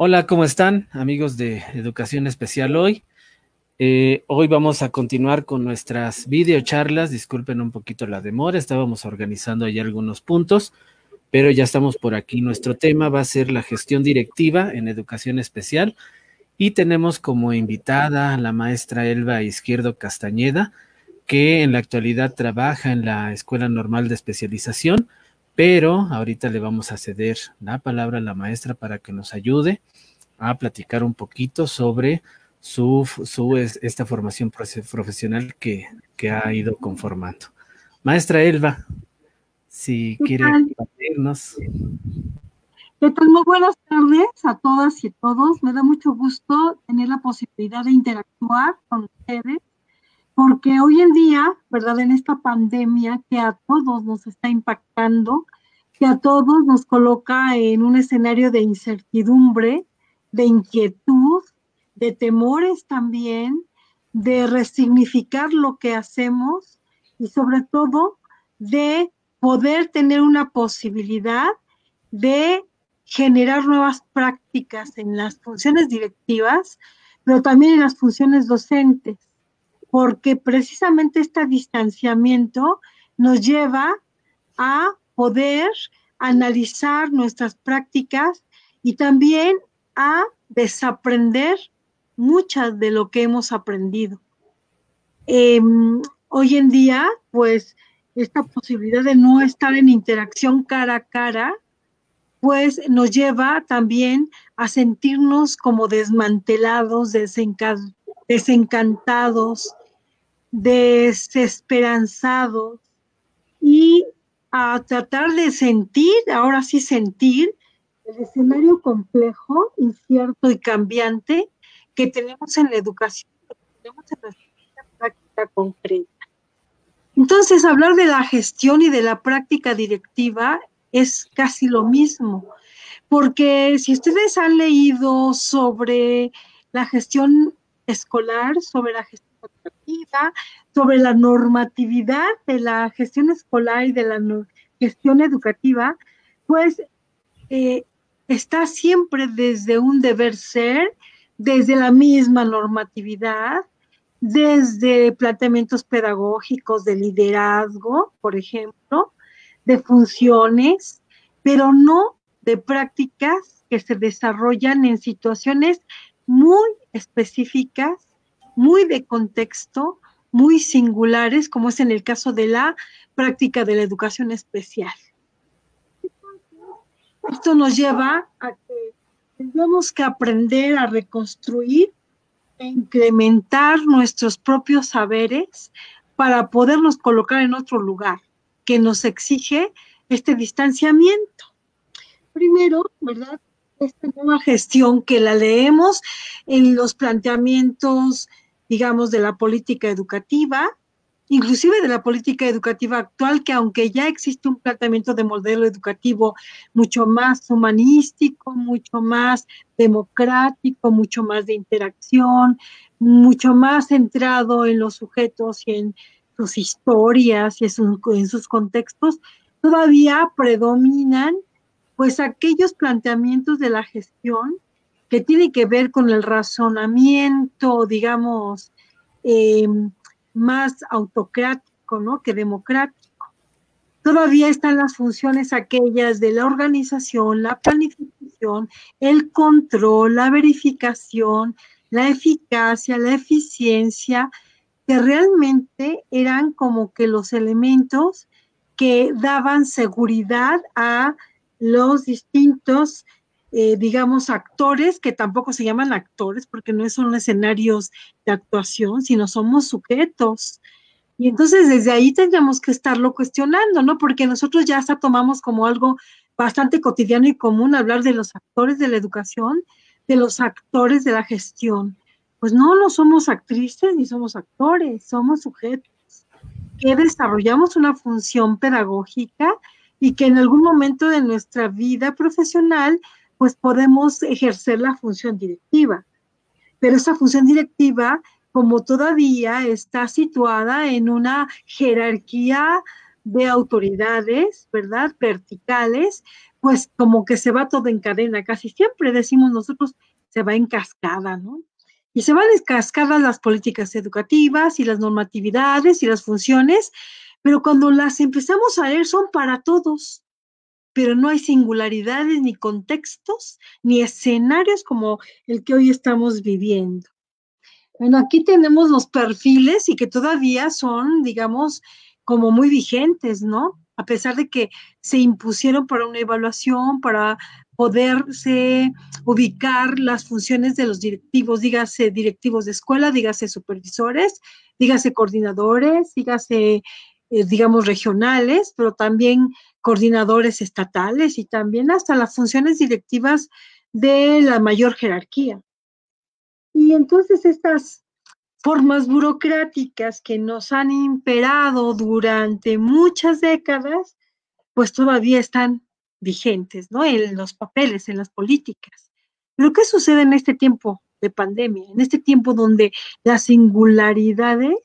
Hola, ¿cómo están, amigos de Educación Especial hoy? Hoy vamos a continuar con nuestras videocharlas. Disculpen un poquito la demora, estábamos organizando ahí algunos puntos, pero ya estamos por aquí. Nuestro tema va a ser la gestión directiva en Educación Especial y tenemos como invitada a la maestra Elba Izquierdo Castañeda, que en la actualidad trabaja en la Escuela Normal de Especialización, pero ahorita le vamos a ceder la palabra a la maestra para que nos ayude a platicar un poquito sobre esta formación profesional que ha ido conformando. Maestra Elba, si ¿Qué quiere tal? compartirnos. ¿Qué tal? Muy buenas tardes a todas y todos. Me da mucho gusto tener la posibilidad de interactuar con ustedes, porque hoy en día, ¿verdad? En esta pandemia que a todos nos está impactando, que a todos nos coloca en un escenario de incertidumbre, de inquietud, de temores también, de resignificar lo que hacemos y sobre todo de poder tener una posibilidad de generar nuevas prácticas en las funciones directivas, pero también en las funciones docentes, porque precisamente este distanciamiento nos lleva a poder analizar nuestras prácticas y también a desaprender muchas de lo que hemos aprendido. Eh, Hoy en día, pues, esta posibilidad de no estar en interacción cara a cara, pues nos lleva también a sentirnos como desmantelados, desencantados, desesperanzados y a tratar de sentir, ahora sí sentir, el escenario complejo, incierto y cambiante que tenemos en la educación, que tenemos en nuestra práctica concreta. Entonces, hablar de la gestión y de la práctica directiva es casi lo mismo, porque si ustedes han leído sobre la gestión escolar, sobre la gestión educativa, sobre la normatividad de la gestión escolar y de la gestión educativa, pues eh, está siempre desde un deber ser, desde la misma normatividad, desde planteamientos pedagógicos de liderazgo, por ejemplo, de funciones, pero no de prácticas que se desarrollan en situaciones muy específicas, muy de contexto, muy singulares, como es en el caso de la práctica de la educación especial. Esto nos lleva a que tenemos que aprender a reconstruir e incrementar nuestros propios saberes para podernos colocar en otro lugar que nos exige este distanciamiento. Primero, ¿verdad? Esta nueva gestión que la leemos en los planteamientos, digamos, de la política educativa, inclusive de la política educativa actual, que aunque ya existe un planteamiento de modelo educativo mucho más humanístico, mucho más democrático, mucho más de interacción, mucho más centrado en los sujetos y en sus historias y en sus contextos, todavía predominan pues aquellos planteamientos de la gestión que tienen que ver con el razonamiento, digamos, eh, más autocrático, ¿no? Que democrático. Todavía están las funciones aquellas de la organización, la planificación, el control, la verificación, la eficacia, la eficiencia, que realmente eran como que los elementos que daban seguridad a los distintos, digamos, actores, que tampoco se llaman actores porque no son escenarios de actuación, sino somos sujetos. Y entonces desde ahí tendríamos que estarlo cuestionando, ¿no? Porque nosotros ya hasta tomamos como algo bastante cotidiano y común hablar de los actores de la educación, de los actores de la gestión. Pues no, no somos actrices ni somos actores, somos sujetos que desarrollamos una función pedagógica y que en algún momento de nuestra vida profesional, pues podemos ejercer la función directiva. Pero esa función directiva, como todavía está situada en una jerarquía de autoridades, ¿verdad? Verticales, pues como que se va todo en cadena, casi siempre decimos nosotros, se va en cascada, ¿no? Y se van en cascada las políticas educativas y las normatividades y las funciones, pero cuando las empezamos a leer son para todos, pero no hay singularidades ni contextos ni escenarios como el que hoy estamos viviendo. Bueno, aquí tenemos los perfiles y que todavía son, digamos, como muy vigentes, ¿no? A pesar de que se impusieron para una evaluación, para poderse ubicar las funciones de los directivos, dígase directivos de escuela, dígase supervisores, dígase coordinadores, dígase, digamos, regionales, pero también coordinadores estatales y también hasta las funciones directivas de la mayor jerarquía. Y entonces estas formas burocráticas que nos han imperado durante muchas décadas, pues todavía están vigentes, ¿no? En los papeles, en las políticas. Pero ¿qué sucede en este tiempo de pandemia? En este tiempo donde las singularidades,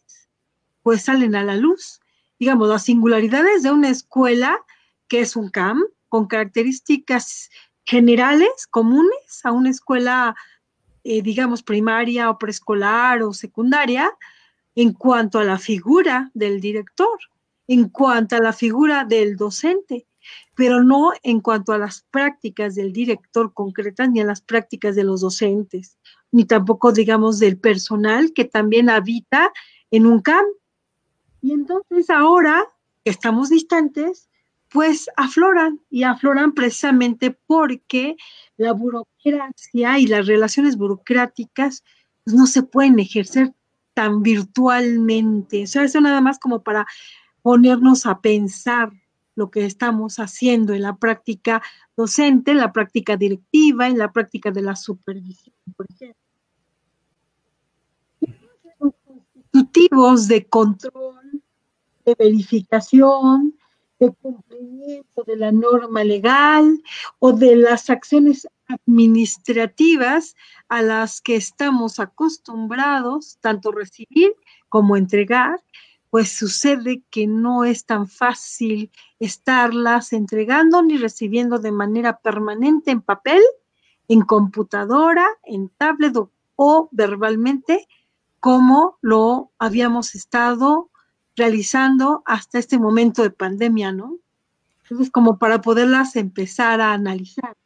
pues salen a la luz. Digamos, las singularidades de una escuela que es un CAM, con características generales, comunes a una escuela digamos, primaria o preescolar o secundaria, en cuanto a la figura del director, en cuanto a la figura del docente, pero no en cuanto a las prácticas del director concretas ni a las prácticas de los docentes, ni tampoco, digamos, del personal que también habita en un campo. Y entonces ahora que estamos distantes, pues afloran y afloran precisamente porque la burocracia y las relaciones burocráticas pues, no se pueden ejercer tan virtualmente. O sea, eso nada más como para ponernos a pensar lo que estamos haciendo en la práctica docente, en la práctica directiva, en la práctica de la supervisión, por ejemplo. Los constitutivos de control, de verificación, de cumplimiento de la norma legal o de las acciones administrativas a las que estamos acostumbrados, tanto recibir como entregar, pues sucede que no es tan fácil estarlas entregando ni recibiendo de manera permanente en papel, en computadora, en tablet o verbalmente, como lo habíamos estado realizando hasta este momento de pandemia, ¿no? Entonces, como para poderlas empezar a analizar.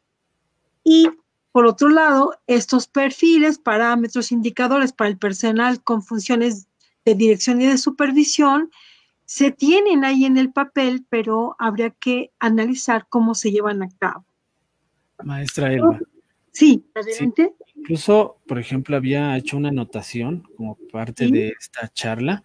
Y por otro lado, estos perfiles, parámetros, indicadores para el personal con funciones de dirección y de supervisión se tienen ahí en el papel, pero habría que analizar cómo se llevan a cabo. Maestra Elba. Sí, Sí, adelante. incluso, por ejemplo, había hecho una anotación como parte Sí. de esta charla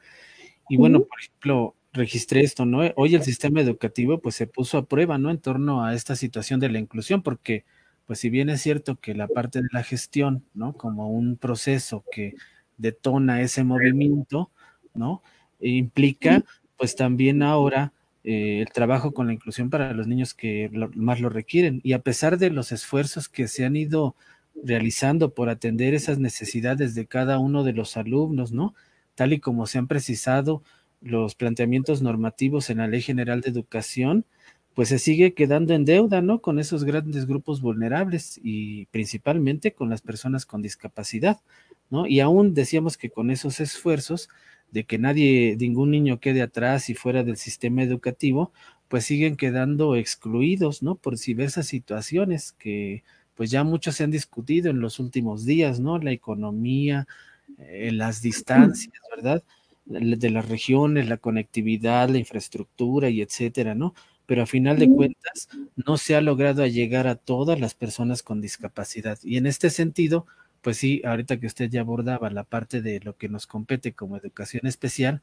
y bueno, por ejemplo, registré esto, ¿no? Hoy el sistema educativo pues se puso a prueba, ¿no? En torno a esta situación de la inclusión, porque pues si bien es cierto que la parte de la gestión, ¿no? Como un proceso que detona ese movimiento, ¿no? Implica pues también ahora el trabajo con la inclusión para los niños que más lo requieren. Y a pesar de los esfuerzos que se han ido realizando por atender esas necesidades de cada uno de los alumnos, ¿no? Tal y como se han precisado los planteamientos normativos en la Ley General de Educación, pues se sigue quedando en deuda, ¿no? Con esos grandes grupos vulnerables y principalmente con las personas con discapacidad, ¿no? Y aún decíamos que con esos esfuerzos de que nadie, ningún niño quede atrás y fuera del sistema educativo, pues siguen quedando excluidos, ¿no? Por diversas situaciones que pues ya muchos se han discutido en los últimos días, ¿no? La economía, las distancias, ¿verdad? De las regiones, la conectividad, la infraestructura y etcétera, ¿no? Pero a final de cuentas no se ha logrado llegar a todas las personas con discapacidad. Y en este sentido, pues sí, ahorita que usted ya abordaba la parte de lo que nos compete como educación especial,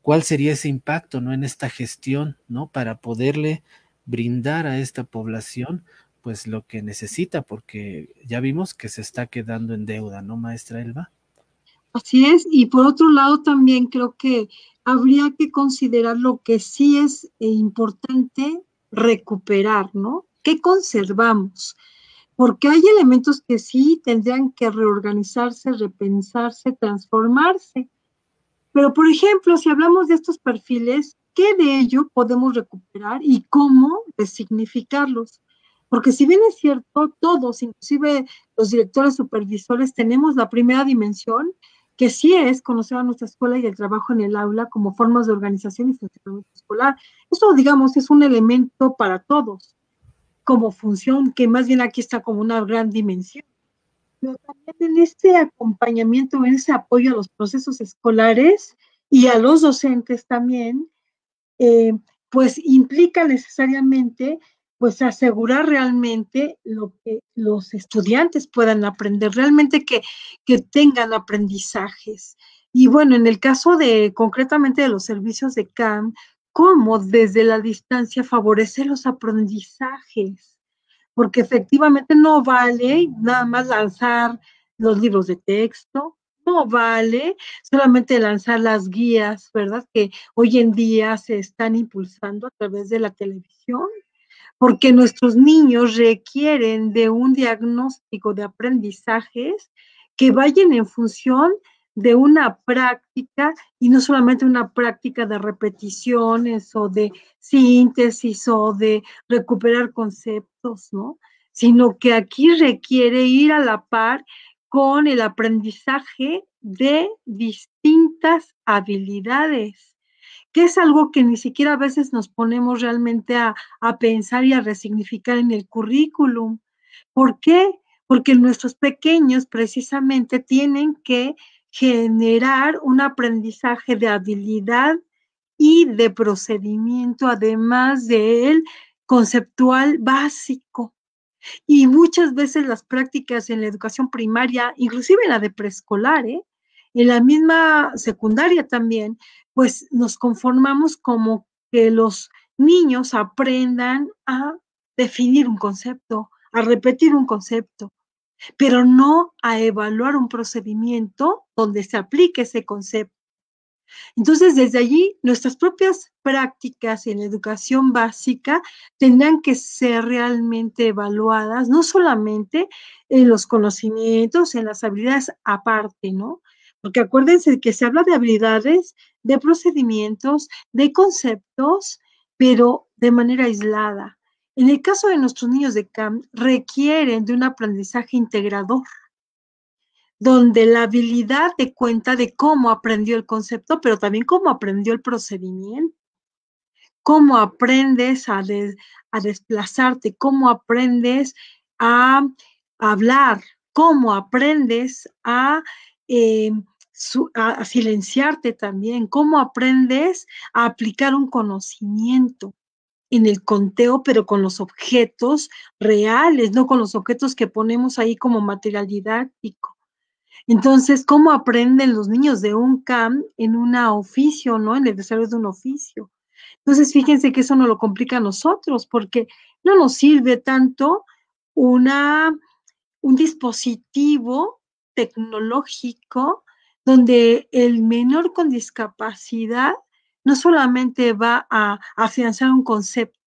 ¿cuál sería ese impacto, ¿no? En esta gestión, ¿no? Para poderle brindar a esta población, pues lo que necesita, porque ya vimos que se está quedando en deuda, ¿no, maestra Elba? Así es, y por otro lado también creo que habría que considerar lo que sí es importante recuperar, ¿no? ¿Qué conservamos? Porque hay elementos que sí tendrían que reorganizarse, repensarse, transformarse. Pero, por ejemplo, si hablamos de estos perfiles, ¿qué de ello podemos recuperar y cómo resignificarlos? Porque si bien es cierto, todos, inclusive los directores supervisores, tenemos la primera dimensión, que sí es conocer a nuestra escuela y el trabajo en el aula como formas de organización y funcionamiento escolar. Eso, digamos, es un elemento para todos, como función, que más bien aquí está como una gran dimensión. Pero también en este acompañamiento, en ese apoyo a los procesos escolares y a los docentes también, eh, pues implica necesariamente pues asegurar realmente lo que los estudiantes puedan aprender, realmente que tengan aprendizajes. Y bueno, en el caso de concretamente de los servicios de CAM, cómo desde la distancia favorecer los aprendizajes, porque efectivamente no vale nada más lanzar los libros de texto, no vale solamente lanzar las guías, ¿verdad? Que hoy en día se están impulsando a través de la televisión, porque nuestros niños requieren de un diagnóstico de aprendizajes que vayan en función de una práctica y no solamente una práctica de repeticiones o de síntesis o de recuperar conceptos, ¿no? Sino que aquí requiere ir a la par con el aprendizaje de distintas habilidades, que es algo que ni siquiera a veces nos ponemos realmente a pensar y a resignificar en el currículum. ¿Por qué? Porque nuestros pequeños precisamente tienen que generar un aprendizaje de habilidad y de procedimiento, además del conceptual básico. Y muchas veces las prácticas en la educación primaria, inclusive en la de preescolar, en la misma secundaria también, pues nos conformamos como que los niños aprendan a definir un concepto, a repetir un concepto, pero no a evaluar un procedimiento donde se aplique ese concepto. Entonces, desde allí, nuestras propias prácticas en la educación básica tendrán que ser realmente evaluadas, no solamente en los conocimientos, en las habilidades aparte, ¿no? Porque acuérdense que se habla de habilidades, de procedimientos, de conceptos, pero de manera aislada. En el caso de nuestros niños de CAM, requieren de un aprendizaje integrador donde la habilidad te cuenta de cómo aprendió el concepto, pero también cómo aprendió el procedimiento, cómo aprendes a desplazarte, cómo aprendes a hablar, cómo aprendes eh, a silenciarte también, cómo aprendes a aplicar un conocimiento en el conteo, pero con los objetos reales, no con los objetos que ponemos ahí como material didáctico. Entonces, ¿cómo aprenden los niños de un CAM en un oficio, ¿no? En el desarrollo de un oficio. Entonces, fíjense que eso nos lo complica a nosotros, porque no nos sirve tanto una, un dispositivo tecnológico donde el menor con discapacidad no solamente va a afianzar un concepto,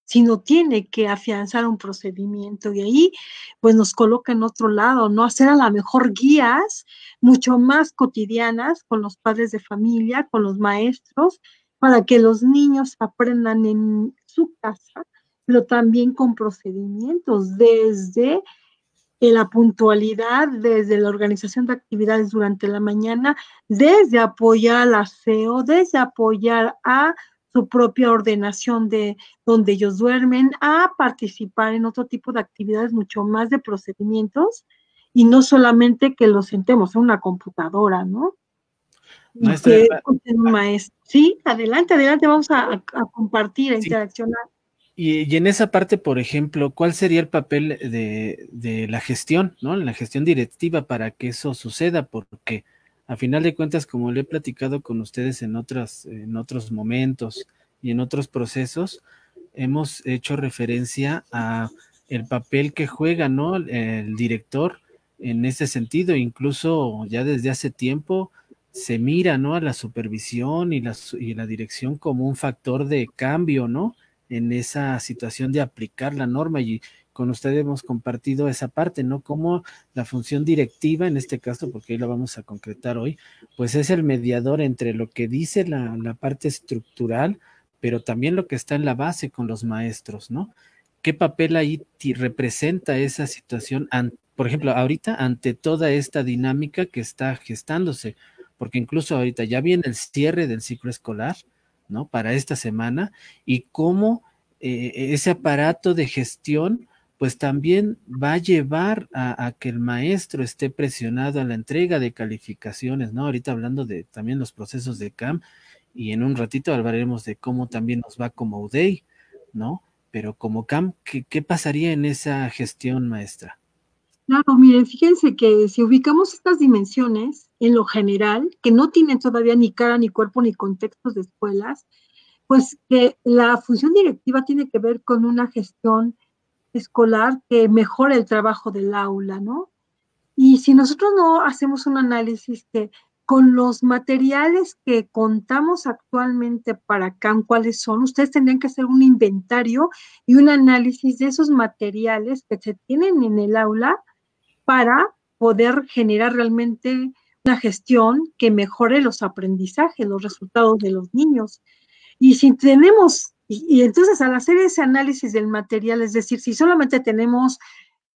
sino tiene que afianzar un procedimiento y ahí pues nos coloca en otro lado, ¿no? Hacer a la mejor guías mucho más cotidianas con los padres de familia, con los maestros, para que los niños aprendan en su casa, pero también con procedimientos desde la puntualidad, desde la organización de actividades durante la mañana, desde apoyar al aseo, desde apoyar a su propia ordenación de donde ellos duermen, a participar en otro tipo de actividades mucho más de procedimientos y no solamente que los sentemos en una computadora, ¿no? Y Maestra, que escuchen un maestro. Sí, adelante, adelante, vamos a compartir, a sí. interaccionar. Y en esa parte, por ejemplo, ¿cuál sería el papel de la gestión, ¿no? La gestión directiva para que eso suceda, porque a final de cuentas, como le he platicado con ustedes en otros momentos y en otros procesos, hemos hecho referencia a el papel que juega, ¿no? El director en ese sentido, incluso ya desde hace tiempo se mira, ¿no? A la supervisión y la dirección como un factor de cambio, ¿no? En esa situación de aplicar la norma y con usted hemos compartido esa parte, ¿no? Como la función directiva, en este caso, porque ahí la vamos a concretar hoy, pues es el mediador entre lo que dice la parte estructural, pero también lo que está en la base con los maestros, ¿no? ¿qué papel ahí representa esa situación, por ejemplo, ahorita ante toda esta dinámica que está gestándose? Porque incluso ahorita ya viene el cierre del ciclo escolar, ¿no? Para esta semana, y cómo ese aparato de gestión pues también va a llevar a que el maestro esté presionado a la entrega de calificaciones, ¿no? Ahorita hablando de también los procesos de CAM, y en un ratito hablaremos de cómo también nos va como UDEI, ¿no? Pero como CAM, ¿qué pasaría en esa gestión, maestra? Claro, miren, fíjense que si ubicamos estas dimensiones en lo general, que no tienen todavía ni cara, ni cuerpo, ni contextos de escuelas, pues que la función directiva tiene que ver con una gestión escolar que mejore el trabajo del aula, ¿no? Y si nosotros no hacemos un análisis que con los materiales que contamos actualmente para CAM, ¿cuáles son? Ustedes tendrían que hacer un inventario y un análisis de esos materiales que se tienen en el aula para poder generar realmente una gestión que mejore los aprendizajes, los resultados de los niños. Y si tenemos, y entonces al hacer ese análisis del material, es decir, si solamente tenemos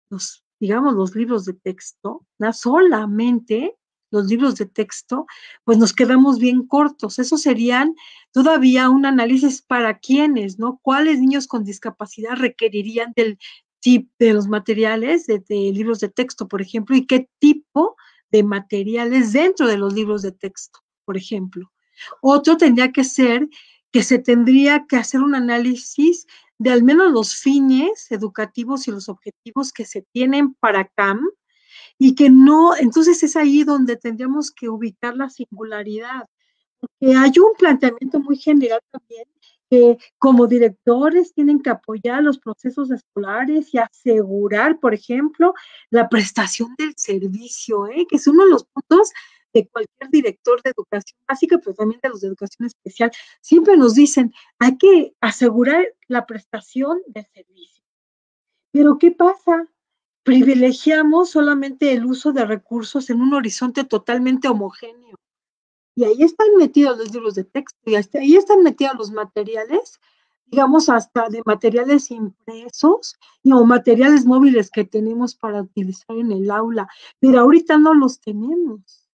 los, digamos, los libros de texto, ¿no? Solamente los libros de texto, pues nos quedamos bien cortos. Eso serían todavía un análisis para quiénes, ¿no? ¿Cuáles niños con discapacidad requerirían del tip de los materiales de libros de texto, por ejemplo, y qué tipo de materiales dentro de los libros de texto, por ejemplo? Otro tendría que ser que se tendría que hacer un análisis de al menos los fines educativos y los objetivos que se tienen para CAM y que no, entonces es ahí donde tendríamos que ubicar la singularidad. Porque hay un planteamiento muy general también que como directores tienen que apoyar los procesos escolares y asegurar, por ejemplo, la prestación del servicio, que es uno de los puntos de cualquier director de educación básica, pero también de los de educación especial. Siempre nos dicen, hay que asegurar la prestación del servicio. Pero ¿qué pasa? Privilegiamos solamente el uso de recursos en un horizonte totalmente homogéneo. Y ahí están metidos los libros de texto, y hasta ahí están metidos los materiales, digamos, hasta de materiales impresos o materiales móviles que tenemos para utilizar en el aula, pero ahorita no los tenemos.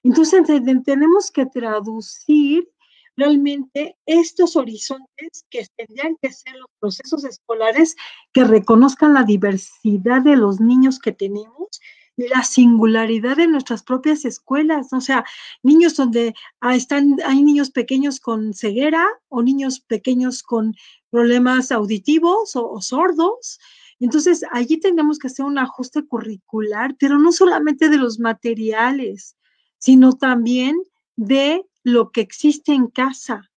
Entonces, tenemos que traducir realmente estos horizontes que tendrían que ser los procesos escolares que reconozcan la diversidad de los niños que tenemos y la singularidad de nuestras propias escuelas. O sea, niños donde hay niños pequeños con ceguera o niños pequeños con problemas auditivos o sordos. Entonces, allí tenemos que hacer un ajuste curricular, pero no solamente de los materiales, sino también de lo que existe en casa.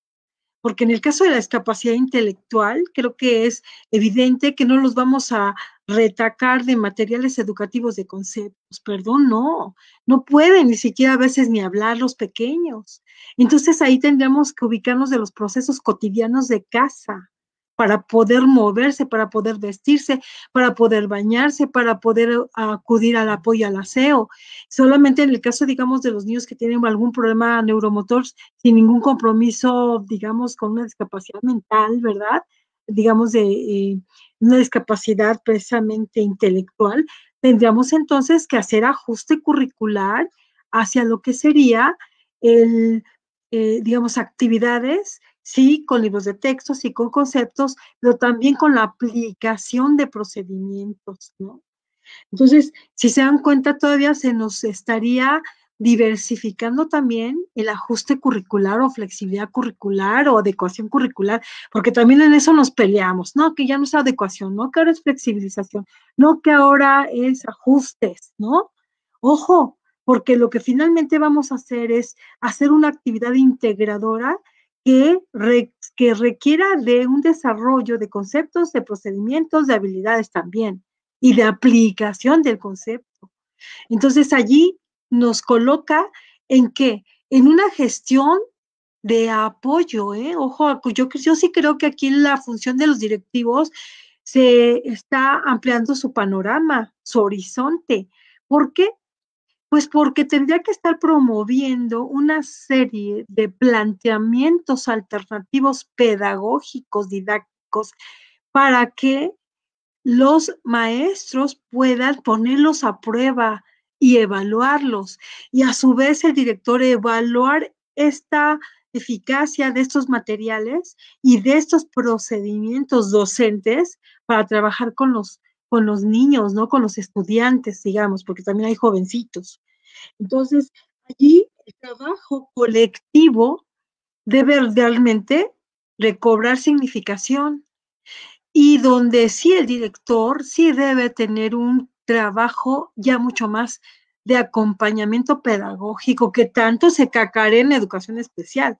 Porque en el caso de la discapacidad intelectual, creo que es evidente que no los vamos a retacar de materiales educativos de conceptos, perdón, no, no pueden ni siquiera a veces ni hablar los pequeños. Entonces ahí tendríamos que ubicarnos de los procesos cotidianos de casa para poder moverse, para poder vestirse, para poder bañarse, para poder acudir al apoyo al aseo. Solamente en el caso, digamos, de los niños que tienen algún problema neuromotor, sin ningún compromiso, digamos, con una discapacidad mental, ¿verdad? Digamos, de una discapacidad precisamente intelectual, tendríamos entonces que hacer ajuste curricular hacia lo que sería digamos, actividades, sí, con libros de texto, sí, con conceptos, pero también con la aplicación de procedimientos, ¿no? Entonces, si se dan cuenta, todavía se nos estaría diversificando también el ajuste curricular o flexibilidad curricular o adecuación curricular, porque también en eso nos peleamos, ¿no? Que ya no es adecuación, ¿no? Que ahora es flexibilización, no que ahora es ajustes, ¿no? Ojo, porque lo que finalmente vamos a hacer es hacer una actividad integradora que requiera de un desarrollo de conceptos, de procedimientos, de habilidades también y de aplicación del concepto. Entonces allí nos coloca en qué? En una gestión de apoyo, ¿eh? Ojo, yo sí creo que aquí la función de los directivos se está ampliando su panorama, su horizonte. ¿Por qué? Pues porque tendría que estar promoviendo una serie de planteamientos alternativos pedagógicos, didácticos, para que los maestros puedan ponerlos a prueba y evaluarlos, y a su vez el director evaluar esta eficacia de estos materiales y de estos procedimientos docentes para trabajar con los niños, ¿no? Con los estudiantes, digamos, porque también hay jovencitos. Entonces, allí el trabajo colectivo debe realmente recobrar significación, y donde sí el director sí debe tener un trabajo ya mucho más de acompañamiento pedagógico, que tanto se cacarea en educación especial,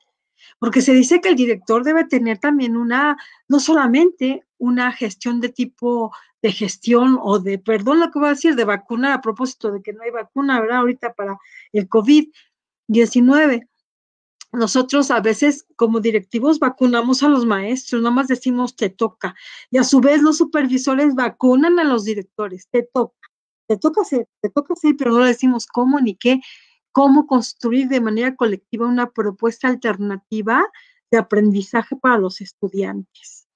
porque se dice que el director debe tener también no solamente una gestión de tipo de gestión o de, perdón lo que voy a decir, de vacuna, a propósito de que no hay vacuna, ¿verdad? Ahorita para el COVID-19. Nosotros a veces como directivos vacunamos a los maestros, nada más decimos te toca, y a su vez los supervisores vacunan a los directores, te toca hacer, pero no le decimos cómo ni qué, cómo construir de manera colectiva una propuesta alternativa de aprendizaje para los estudiantes.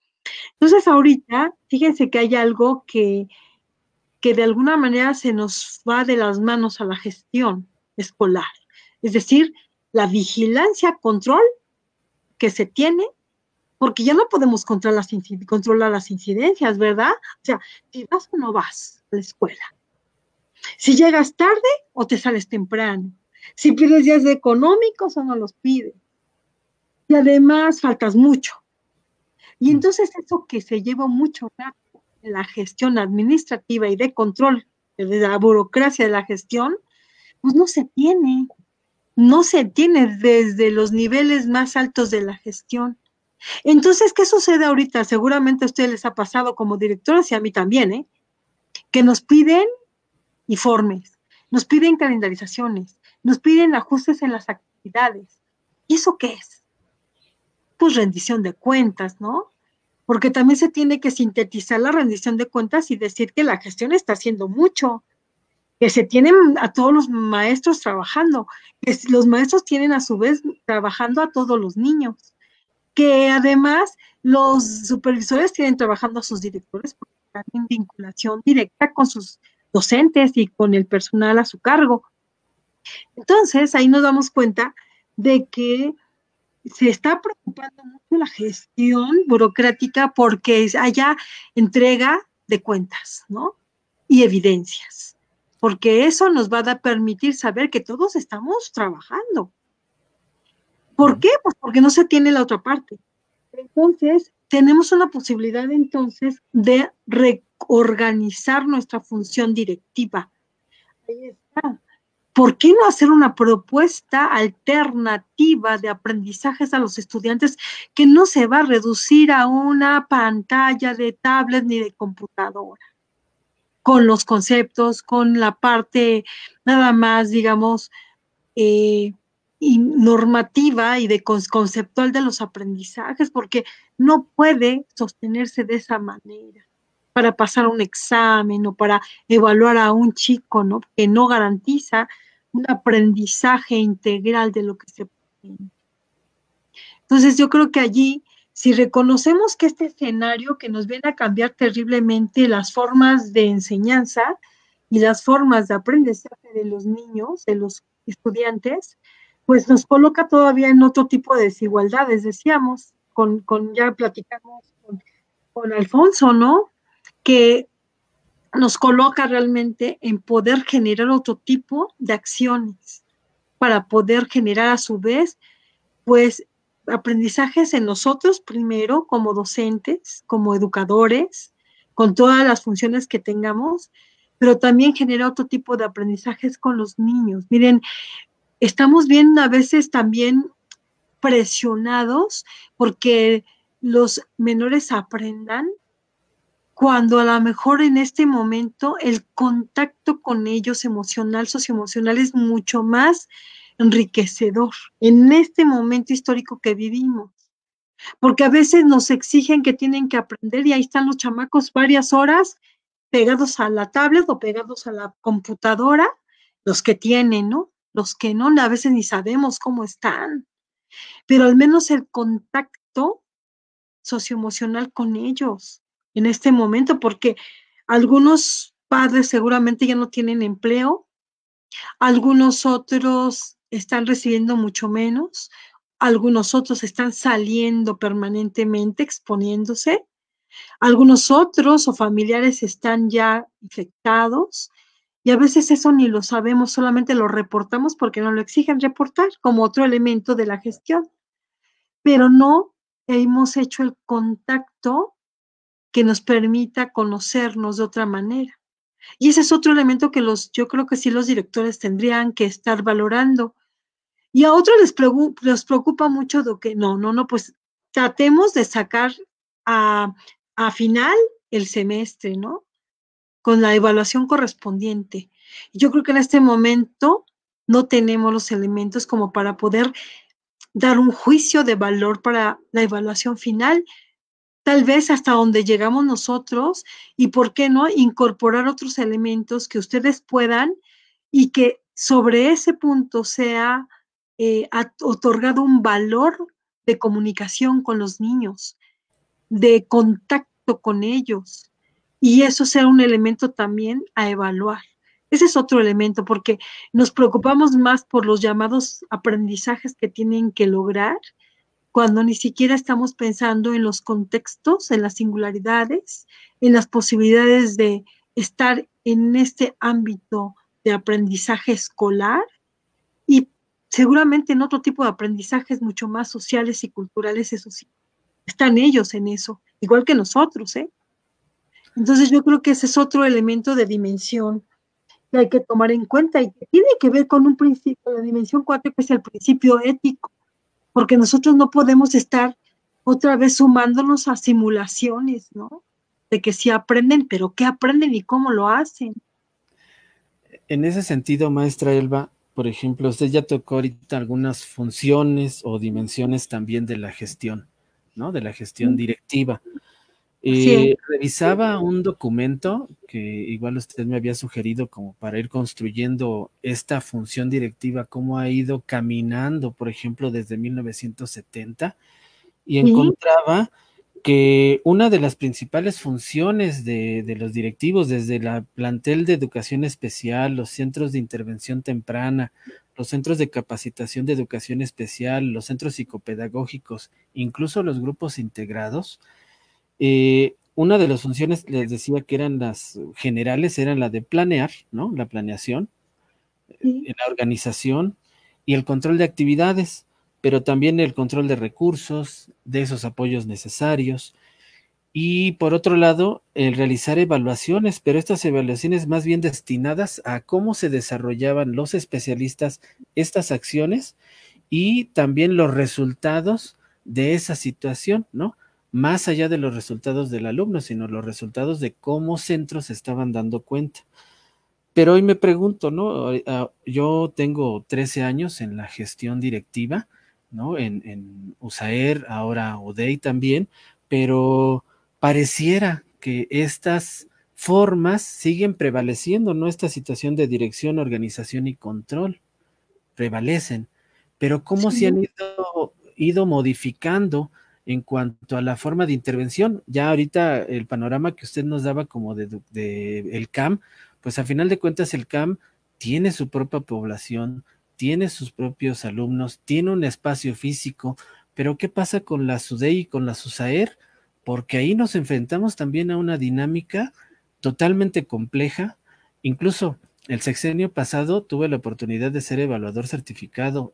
Entonces ahorita, fíjense que hay algo que de alguna manera se nos va de las manos a la gestión escolar, es decir, la vigilancia, control que se tiene, porque ya no podemos controlar las incidencias, ¿verdad? O sea, si vas o no vas a la escuela, si llegas tarde o te sales temprano, si pides días económicos o no los pides, y además faltas mucho. Y entonces eso que se lleva mucho rato en la gestión administrativa y de control, de la burocracia de la gestión, pues no se tiene desde los niveles más altos de la gestión. Entonces, ¿qué sucede ahorita? Seguramente a ustedes les ha pasado como directores y a mí también, ¿eh? Que nos piden informes, nos piden calendarizaciones, nos piden ajustes en las actividades. ¿Y eso qué es? Pues rendición de cuentas, ¿no? Porque también se tiene que sintetizar la rendición de cuentas y decir que la gestión está haciendo mucho, que se tienen a todos los maestros trabajando, que los maestros tienen a su vez trabajando a todos los niños, que además los supervisores tienen trabajando a sus directores porque están en vinculación directa con sus docentes y con el personal a su cargo. Entonces, ahí nos damos cuenta de que se está preocupando mucho la gestión burocrática porque haya entrega de cuentas, ¿no? Y evidencias, porque eso nos va a permitir saber que todos estamos trabajando. ¿Por qué? Pues porque no se tiene la otra parte. Entonces, tenemos una posibilidad entonces de reorganizar nuestra función directiva. Ahí está. ¿Por qué no hacer una propuesta alternativa de aprendizajes a los estudiantes que no se va a reducir a una pantalla de tablet ni de computadora? Con los conceptos, con la parte nada más, digamos, y normativa y de conceptual de los aprendizajes, porque no puede sostenerse de esa manera para pasar un examen o para evaluar a un chico, ¿no? Que no garantiza un aprendizaje integral de lo que se pretende. Entonces yo creo que allí, si reconocemos que este escenario que nos viene a cambiar terriblemente las formas de enseñanza y las formas de aprendizaje de los niños, de los estudiantes, pues nos coloca todavía en otro tipo de desigualdades, decíamos, ya platicamos con Alfonso, ¿no? Que nos coloca realmente en poder generar otro tipo de acciones para poder generar a su vez, pues, aprendizajes en nosotros primero como docentes, como educadores, con todas las funciones que tengamos, pero también genera otro tipo de aprendizajes con los niños. Miren, estamos bien a veces también presionados porque los menores aprendan cuando a lo mejor en este momento el contacto con ellos emocional, socioemocional es mucho más enriquecedor en este momento histórico que vivimos, porque a veces nos exigen que tienen que aprender y ahí están los chamacos varias horas pegados a la tablet o pegados a la computadora, los que tienen, ¿no? Los que no, a veces ni sabemos cómo están, pero al menos el contacto socioemocional con ellos, en este momento, porque algunos padres seguramente ya no tienen empleo, algunos otros están recibiendo mucho menos, algunos otros están saliendo permanentemente, exponiéndose, algunos otros o familiares están ya infectados y a veces eso ni lo sabemos, solamente lo reportamos porque nos lo exigen reportar como otro elemento de la gestión, pero no hemos hecho el contacto que nos permita conocernos de otra manera. Y ese es otro elemento que yo creo que sí los directores tendrían que estar valorando. Y a otros les preocupa mucho de que no, pues tratemos de sacar a, a final el semestre, ¿no? Con la evaluación correspondiente. Yo creo que en este momento no tenemos los elementos como para poder dar un juicio de valor para la evaluación final, tal vez hasta donde llegamos nosotros y, ¿por qué no?, incorporar otros elementos que ustedes puedan y que sobre ese punto sea otorgado un valor de comunicación con los niños, de contacto con ellos, y eso sea un elemento también a evaluar. Ese es otro elemento, porque nos preocupamos más por los llamados aprendizajes que tienen que lograr, cuando ni siquiera estamos pensando en los contextos, en las singularidades, en las posibilidades de estar en este ámbito de aprendizaje escolar y seguramente en otro tipo de aprendizajes mucho más sociales y culturales, eso sí, están ellos en eso, igual que nosotros, ¿eh? Entonces yo creo que ese es otro elemento de dimensión que hay que tomar en cuenta y que tiene que ver con un principio, la dimensión 4, que es el principio ético, porque nosotros no podemos estar otra vez sumándonos a simulaciones, ¿no? De que sí aprenden, pero ¿qué aprenden y cómo lo hacen? En ese sentido, maestra Elba, por ejemplo, usted ya tocó ahorita algunas funciones o dimensiones también de la gestión, ¿no? De la gestión directiva. Así es. Revisaba un documento que igual usted me había sugerido como para ir construyendo esta función directiva, cómo ha ido caminando, por ejemplo, desde 1970, y Sí, encontraba que una de las principales funciones de los directivos, desde la plantel de educación especial, los centros de intervención temprana, los centros de capacitación de educación especial, los centros psicopedagógicos, incluso los grupos integrados, una de las funciones, les decía que eran las generales, eran la de planear, ¿no? La planeación, sí, la organización y el control de actividades, pero también el control de recursos, de esos apoyos necesarios. Y por otro lado, el realizar evaluaciones, pero estas evaluaciones más bien destinadas a cómo se desarrollaban los especialistas estas acciones y también los resultados de esa situación, ¿no? Más allá de los resultados del alumno, sino los resultados de cómo centros se estaban dando cuenta. Pero hoy me pregunto, ¿no? Yo tengo 13 años en la gestión directiva, ¿no? En USAER, ahora UDEI también, pero pareciera que estas formas siguen prevaleciendo, ¿no? Esta situación de dirección, organización y control prevalecen, pero cómo se sí. han ido modificando en cuanto a la forma de intervención. Ya ahorita el panorama que usted nos daba como de el CAM, pues a final de cuentas el CAM tiene su propia población, tiene sus propios alumnos, tiene un espacio físico, pero ¿qué pasa con la SUDEI y con la SUSAER? Porque ahí nos enfrentamos también a una dinámica totalmente compleja, incluso el sexenio pasado tuve la oportunidad de ser evaluador certificado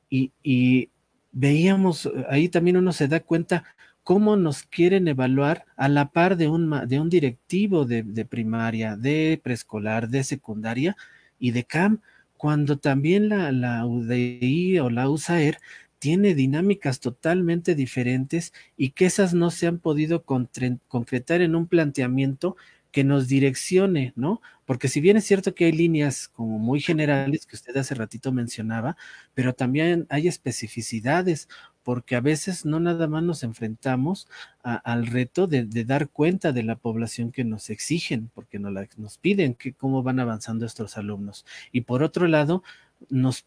y veíamos, ahí también uno se da cuenta cómo nos quieren evaluar a la par de un directivo de primaria, de preescolar, de secundaria y de CAM, cuando también la UDI o la USAER tiene dinámicas totalmente diferentes y que esas no se han podido concretar en un planteamiento que nos direccione, ¿no? Porque si bien es cierto que hay líneas como muy generales que usted hace ratito mencionaba, pero también hay especificidades, porque a veces no nada más nos enfrentamos al reto de dar cuenta de la población que nos exigen, porque nos piden que cómo van avanzando estos alumnos. Y por otro lado, nos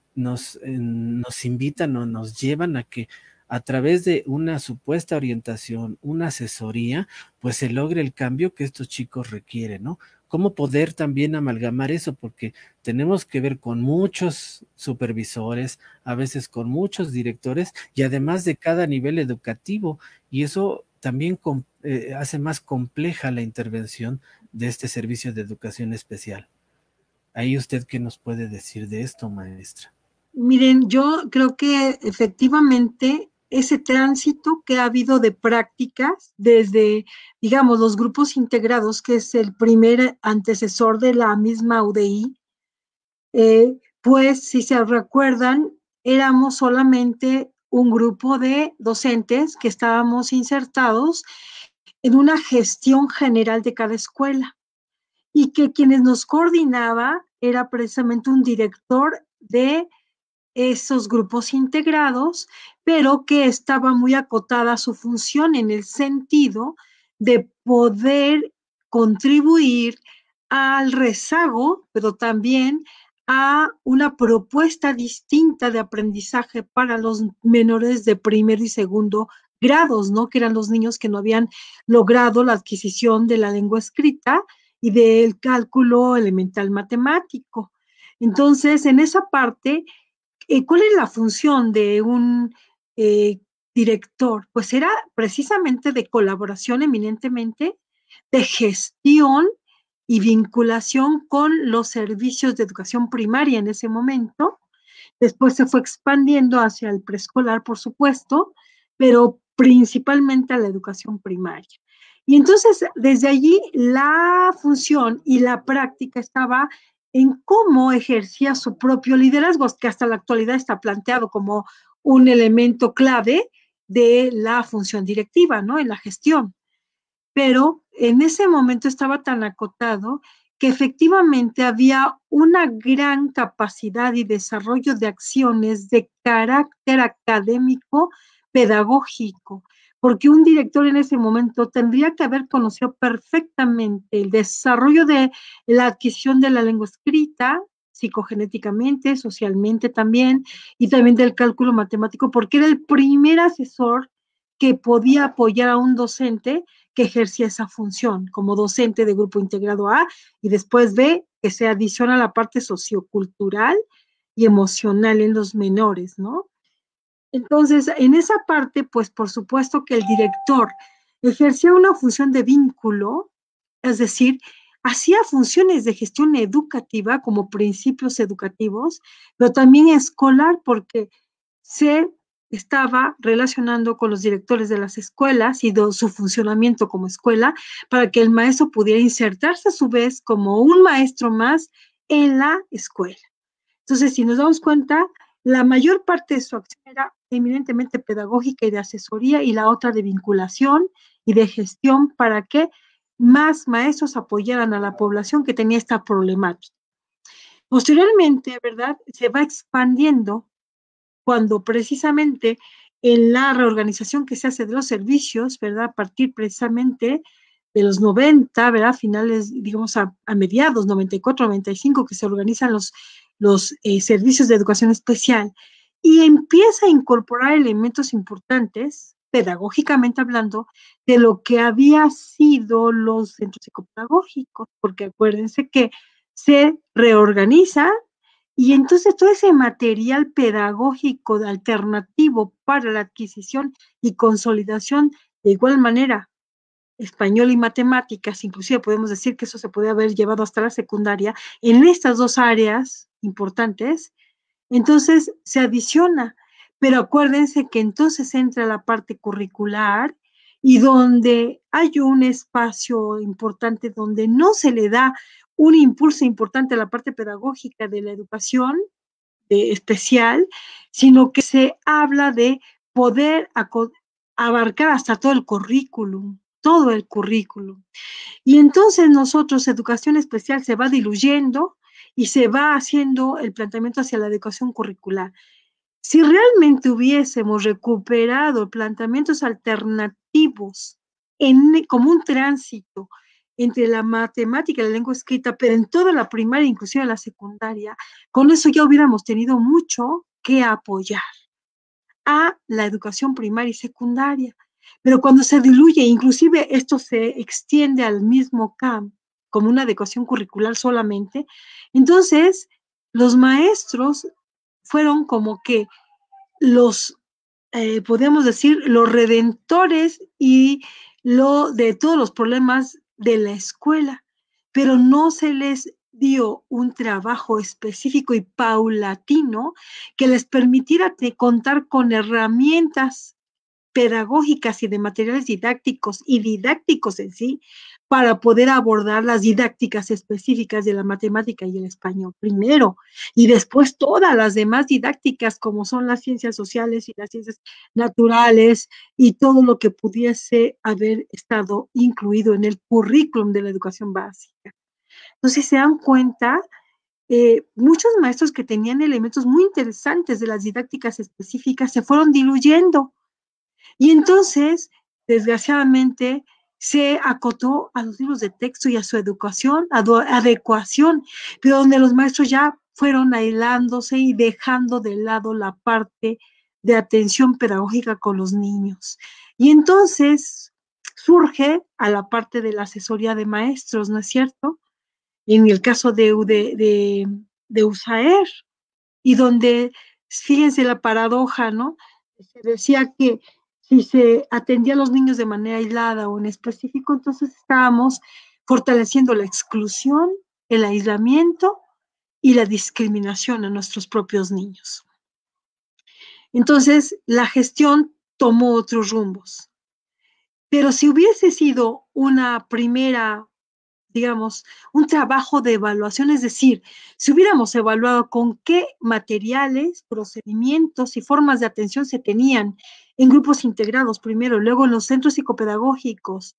invitan o nos llevan a que a través de una supuesta orientación, una asesoría, pues se logre el cambio que estos chicos requieren, ¿no? ¿Cómo poder también amalgamar eso? Porque tenemos que ver con muchos supervisores, a veces con muchos directores y además de cada nivel educativo. Y eso también hace más compleja la intervención de este servicio de educación especial. ¿Ahí usted qué nos puede decir de esto, maestra? Miren, yo creo que efectivamente ese tránsito que ha habido de prácticas desde, digamos, los grupos integrados, que es el primer antecesor de la misma UDI, pues si se recuerdan, éramos solamente un grupo de docentes que estábamos insertados en una gestión general de cada escuela y que quienes nos coordinaba era precisamente un director de esos grupos integrados, pero que estaba muy acotada su función en el sentido de poder contribuir al rezago, pero también a una propuesta distinta de aprendizaje para los menores de primer y segundo grados, ¿no? Que eran los niños que no habían logrado la adquisición de la lengua escrita y del cálculo elemental matemático. Entonces, en esa parte, ¿cuál es la función de un eh, director? Pues era precisamente de colaboración eminentemente, de gestión y vinculación con los servicios de educación primaria en ese momento. Después se fue expandiendo hacia el preescolar, por supuesto, pero principalmente a la educación primaria. Y entonces, desde allí, la función y la práctica estaba en cómo ejercía su propio liderazgo, que hasta la actualidad está planteado como un elemento clave de la función directiva, ¿no? En la gestión. Pero en ese momento estaba tan acotado que efectivamente había una gran capacidad y desarrollo de acciones de carácter académico pedagógico, porque un director en ese momento tendría que haber conocido perfectamente el desarrollo de la adquisición de la lengua escrita, psicogenéticamente, socialmente también, y también del cálculo matemático, porque era el primer asesor que podía apoyar a un docente que ejercía esa función como docente de grupo integrado A y después B, que se adiciona a la parte sociocultural y emocional en los menores, ¿no? Entonces, en esa parte, pues por supuesto que el director ejercía una función de vínculo, es decir, hacía funciones de gestión educativa como principios educativos, pero también escolar porque se estaba relacionando con los directores de las escuelas y de su funcionamiento como escuela para que el maestro pudiera insertarse a su vez como un maestro más en la escuela. Entonces, si nos damos cuenta, la mayor parte de su acción era eminentemente pedagógica y de asesoría y la otra de vinculación y de gestión para que más maestros apoyaran a la población que tenía esta problemática. Posteriormente, ¿verdad? Se va expandiendo cuando precisamente en la reorganización que se hace de los servicios, ¿verdad? A partir precisamente de los 90, ¿verdad? Finales, digamos, a mediados, 94, 95, que se organizan los servicios de educación especial y empieza a incorporar elementos importantes, pedagógicamente hablando, de lo que había sido los centros psicopedagógicos, porque acuérdense que se reorganiza y entonces todo ese material pedagógico alternativo para la adquisición y consolidación, de igual manera, español y matemáticas, inclusive podemos decir que eso se puede haber llevado hasta la secundaria, en estas dos áreas importantes, entonces se adiciona. Pero acuérdense que entonces entra la parte curricular y donde hay un espacio importante donde no se le da un impulso importante a la parte pedagógica de la educación especial, sino que se habla de poder abarcar hasta todo el currículum, todo el currículum. Y entonces nosotros, educación especial se va diluyendo y se va haciendo el planteamiento hacia la educación curricular. Si realmente hubiésemos recuperado planteamientos alternativos como un tránsito entre la matemática y la lengua escrita, pero en toda la primaria, inclusive en la secundaria, con eso ya hubiéramos tenido mucho que apoyar. a la educación primaria y secundaria. Pero cuando se diluye, inclusive esto se extiende al mismo campo, como una adecuación curricular solamente, entonces los maestros fueron como que los, podemos decir, los redentores y lo de todos los problemas de la escuela, pero no se les dio un trabajo específico y paulatino que les permitiera contar con herramientas pedagógicas y de materiales didácticos y didácticos en sí para poder abordar las didácticas específicas de la matemática y el español primero, y después todas las demás didácticas como son las ciencias sociales y las ciencias naturales y todo lo que pudiese haber estado incluido en el currículum de la educación básica. Entonces se dan cuenta, muchos maestros que tenían elementos muy interesantes de las didácticas específicas se fueron diluyendo y entonces, desgraciadamente, se acotó a los libros de texto y a su educación, adecuación, pero donde los maestros ya fueron aislándose y dejando de lado la parte de atención pedagógica con los niños. Y entonces surge a la parte de la asesoría de maestros, ¿no es cierto? En el caso de USAER, y donde, fíjense la paradoja, ¿no? Se decía que si se atendía a los niños de manera aislada o en específico, entonces estábamos fortaleciendo la exclusión, el aislamiento y la discriminación a nuestros propios niños. Entonces, la gestión tomó otros rumbos. Pero si hubiese sido una primera, digamos, un trabajo de evaluación, es decir, si hubiéramos evaluado con qué materiales, procedimientos y formas de atención se tenían en grupos integrados primero, luego en los centros psicopedagógicos,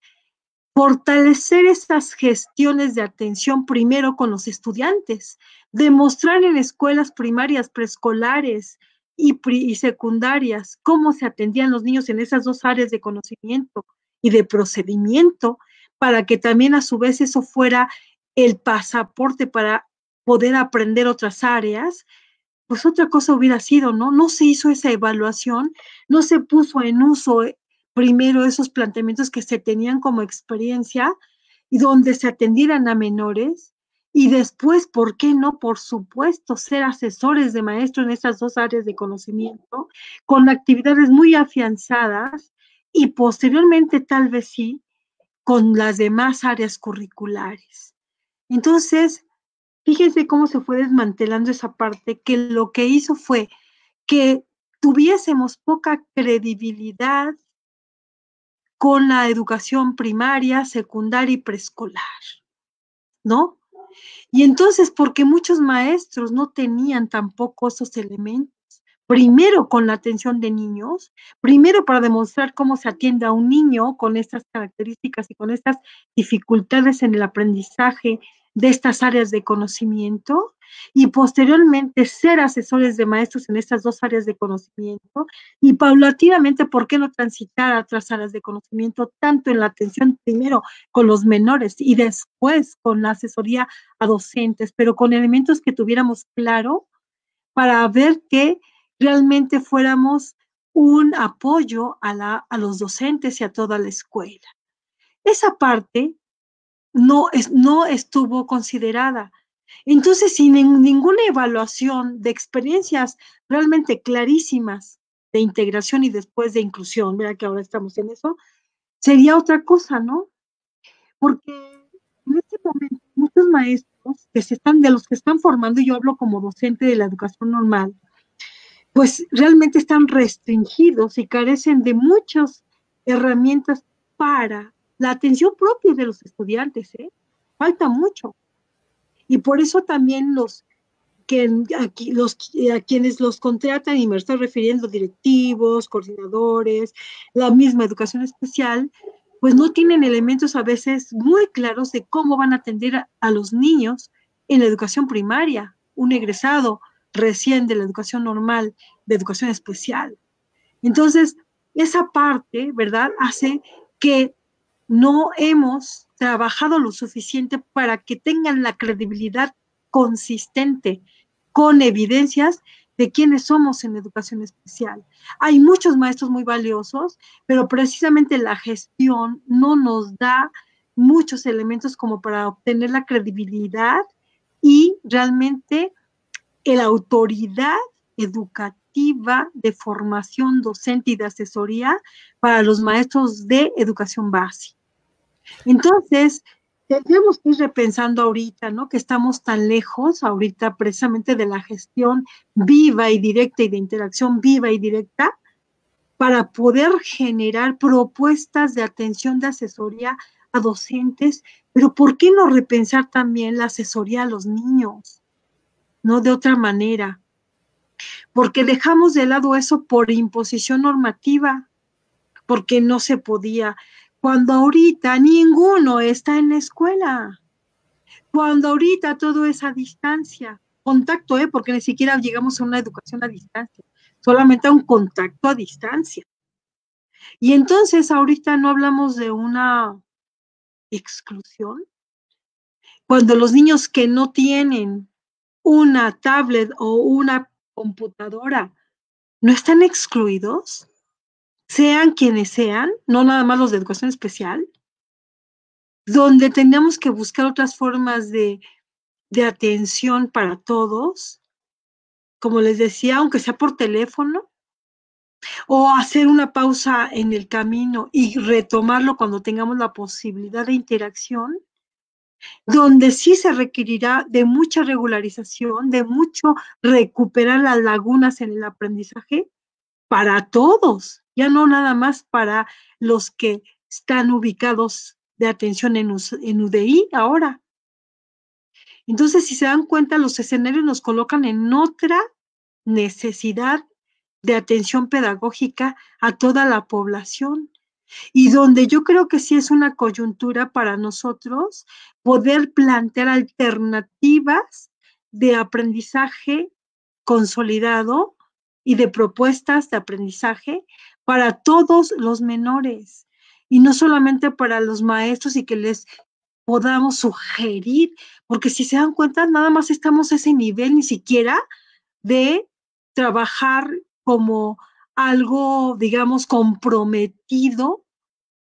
fortalecer esas gestiones de atención primero con los estudiantes, demostrar en escuelas primarias, preescolares y secundarias cómo se atendían los niños en esas dos áreas de conocimiento y de procedimiento, para que también a su vez eso fuera el pasaporte para poder aprender otras áreas, pues otra cosa hubiera sido, ¿no? No se hizo esa evaluación, no se puso en uso primero esos planteamientos que se tenían como experiencia y donde se atendieran a menores y después, ¿por qué no? Por supuesto, ser asesores de maestro en esas dos áreas de conocimiento con actividades muy afianzadas y posteriormente tal vez sí con las demás áreas curriculares. Entonces, fíjense cómo se fue desmantelando esa parte, que lo que hizo fue que tuviésemos poca credibilidad con la educación primaria, secundaria y preescolar, ¿no? Y entonces, porque muchos maestros no tenían tampoco esos elementos, primero con la atención de niños, primero para demostrar cómo se atiende a un niño con estas características y con estas dificultades en el aprendizaje de estas áreas de conocimiento, y posteriormente ser asesores de maestros en estas dos áreas de conocimiento, y paulatinamente, ¿por qué no transitar a otras áreas de conocimiento, tanto en la atención primero con los menores y después con la asesoría a docentes, pero con elementos que tuviéramos claro para ver que realmente fuéramos un apoyo a los docentes y a toda la escuela? Esa parte no estuvo considerada. Entonces, sin ninguna evaluación de experiencias realmente clarísimas de integración y después de inclusión, mira que ahora estamos en eso, sería otra cosa, ¿no? Porque en este momento muchos maestros de los que están formando, y yo hablo como docente de la educación normal, pues realmente están restringidos y carecen de muchas herramientas para la atención propia de los estudiantes, ¿eh? Falta mucho. Y por eso también a quienes los contratan, y me estoy refiriendo directivos, coordinadores, la misma educación especial, pues no tienen elementos a veces muy claros de cómo van a atender a los niños en la educación primaria, un egresado recién de la educación normal, de educación especial. Entonces, esa parte, ¿verdad?, hace que no hemos trabajado lo suficiente para que tengan la credibilidad consistente, con evidencias de quiénes somos en educación especial. Hay muchos maestros muy valiosos, pero precisamente la gestión no nos da muchos elementos como para obtener la credibilidad y realmente la autoridad educativa de formación docente y de asesoría para los maestros de educación básica. Entonces, tendríamos que ir repensando ahorita, ¿no? Que estamos tan lejos ahorita precisamente de la gestión viva y directa y de interacción viva y directa para poder generar propuestas de atención de asesoría a docentes, pero ¿por qué no repensar también la asesoría a los niños? ¿No? De otra manera, porque dejamos de lado eso por imposición normativa, porque no se podía, cuando ahorita ninguno está en la escuela, cuando ahorita todo es a distancia, contacto, porque ni siquiera llegamos a una educación a distancia, solamente a un contacto a distancia. Y entonces ahorita no hablamos de una exclusión, cuando los niños que no tienen una tablet o una computadora no están excluidos, sean quienes sean, no nada más los de educación especial, donde tendríamos que buscar otras formas de atención para todos, como les decía, aunque sea por teléfono, o hacer una pausa en el camino y retomarlo cuando tengamos la posibilidad de interacción, donde sí se requerirá de mucha regularización, de mucho recuperar las lagunas en el aprendizaje para todos, ya no nada más para los que están ubicados de atención en UDI ahora. Entonces, si se dan cuenta, los escenarios nos colocan en otra necesidad de atención pedagógica a toda la población y donde yo creo que sí es una coyuntura para nosotros poder plantear alternativas de aprendizaje consolidado y de propuestas de aprendizaje para todos los menores y no solamente para los maestros y que les podamos sugerir, porque si se dan cuenta, nada más estamos a ese nivel, ni siquiera de trabajar como algo, digamos, comprometido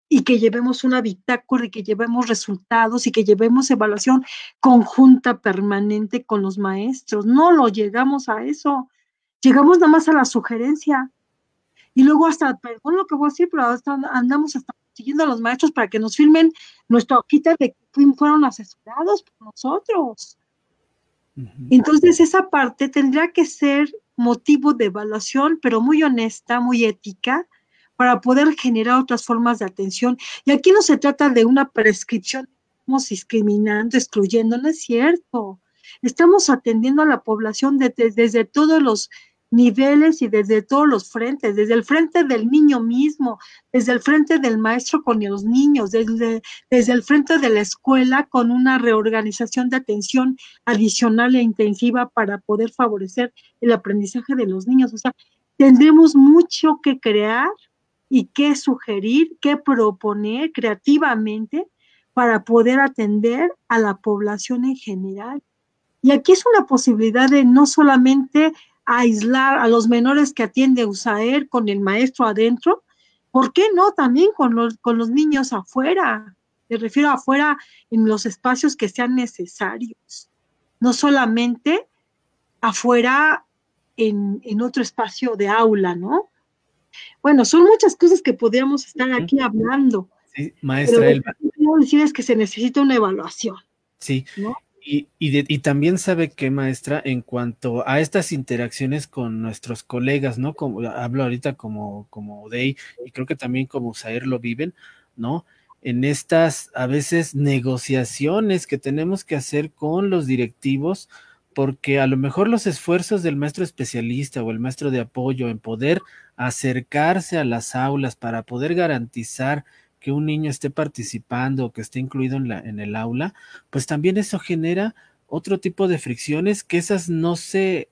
y que llevemos una bitácora y que llevemos resultados y que llevemos evaluación conjunta permanente con los maestros. No lo llegamos a eso. Llegamos nada más a la sugerencia. Y luego hasta, perdón lo que voy a decir, pero hasta andamos hasta siguiendo a los maestros para que nos firmen nuestra hojita de que fueron asesorados por nosotros. Entonces esa parte tendría que ser motivo de evaluación, pero muy honesta, muy ética, para poder generar otras formas de atención. Y aquí no se trata de una prescripción, estamos discriminando, excluyendo, no es cierto. Estamos atendiendo a la población desde todos los niveles y desde todos los frentes, desde el frente del niño mismo, desde el frente del maestro con los niños, desde el frente de la escuela con una reorganización de atención adicional e intensiva para poder favorecer el aprendizaje de los niños. O sea, tendremos mucho que crear y qué sugerir, qué proponer creativamente para poder atender a la población en general. Y aquí es una posibilidad de no solamente aislar a los menores que atiende USAER con el maestro adentro, ¿por qué no también con los niños afuera? Me refiero a afuera en los espacios que sean necesarios, no solamente afuera en otro espacio de aula, ¿no? Bueno, son muchas cosas que podríamos estar aquí hablando. Sí, maestra Elba. Lo que quiero decir es que se necesita una evaluación. Sí, ¿no? Y también sabe que, maestra, en cuanto a estas interacciones con nuestros colegas, ¿no? Como hablo ahorita como UDEI, y creo que también como USAER lo viven, ¿no? En estas, a veces, negociaciones que tenemos que hacer con los directivos, porque a lo mejor los esfuerzos del maestro especialista o el maestro de apoyo en poder acercarse a las aulas para poder garantizar que un niño esté participando o que esté incluido en el aula, pues también eso genera otro tipo de fricciones que esas no se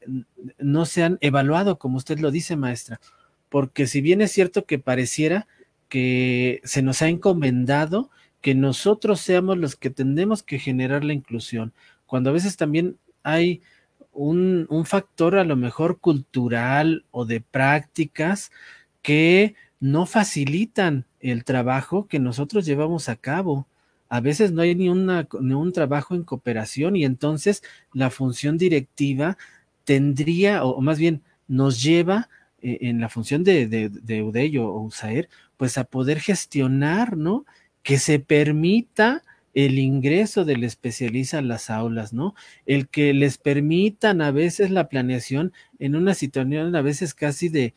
han evaluado, como usted lo dice, maestra, porque si bien es cierto que pareciera que se nos ha encomendado que nosotros seamos los que tenemos que generar la inclusión, cuando a veces también hay un factor a lo mejor cultural o de prácticas que no facilitan el trabajo que nosotros llevamos a cabo. A veces no hay ni un trabajo en cooperación y entonces la función directiva tendría, o más bien nos lleva en la función de UDEI o USAER, pues a poder gestionar, ¿no? Que se permita el ingreso del especialista a las aulas, ¿no? El que les permitan a veces la planeación en una situación a veces casi de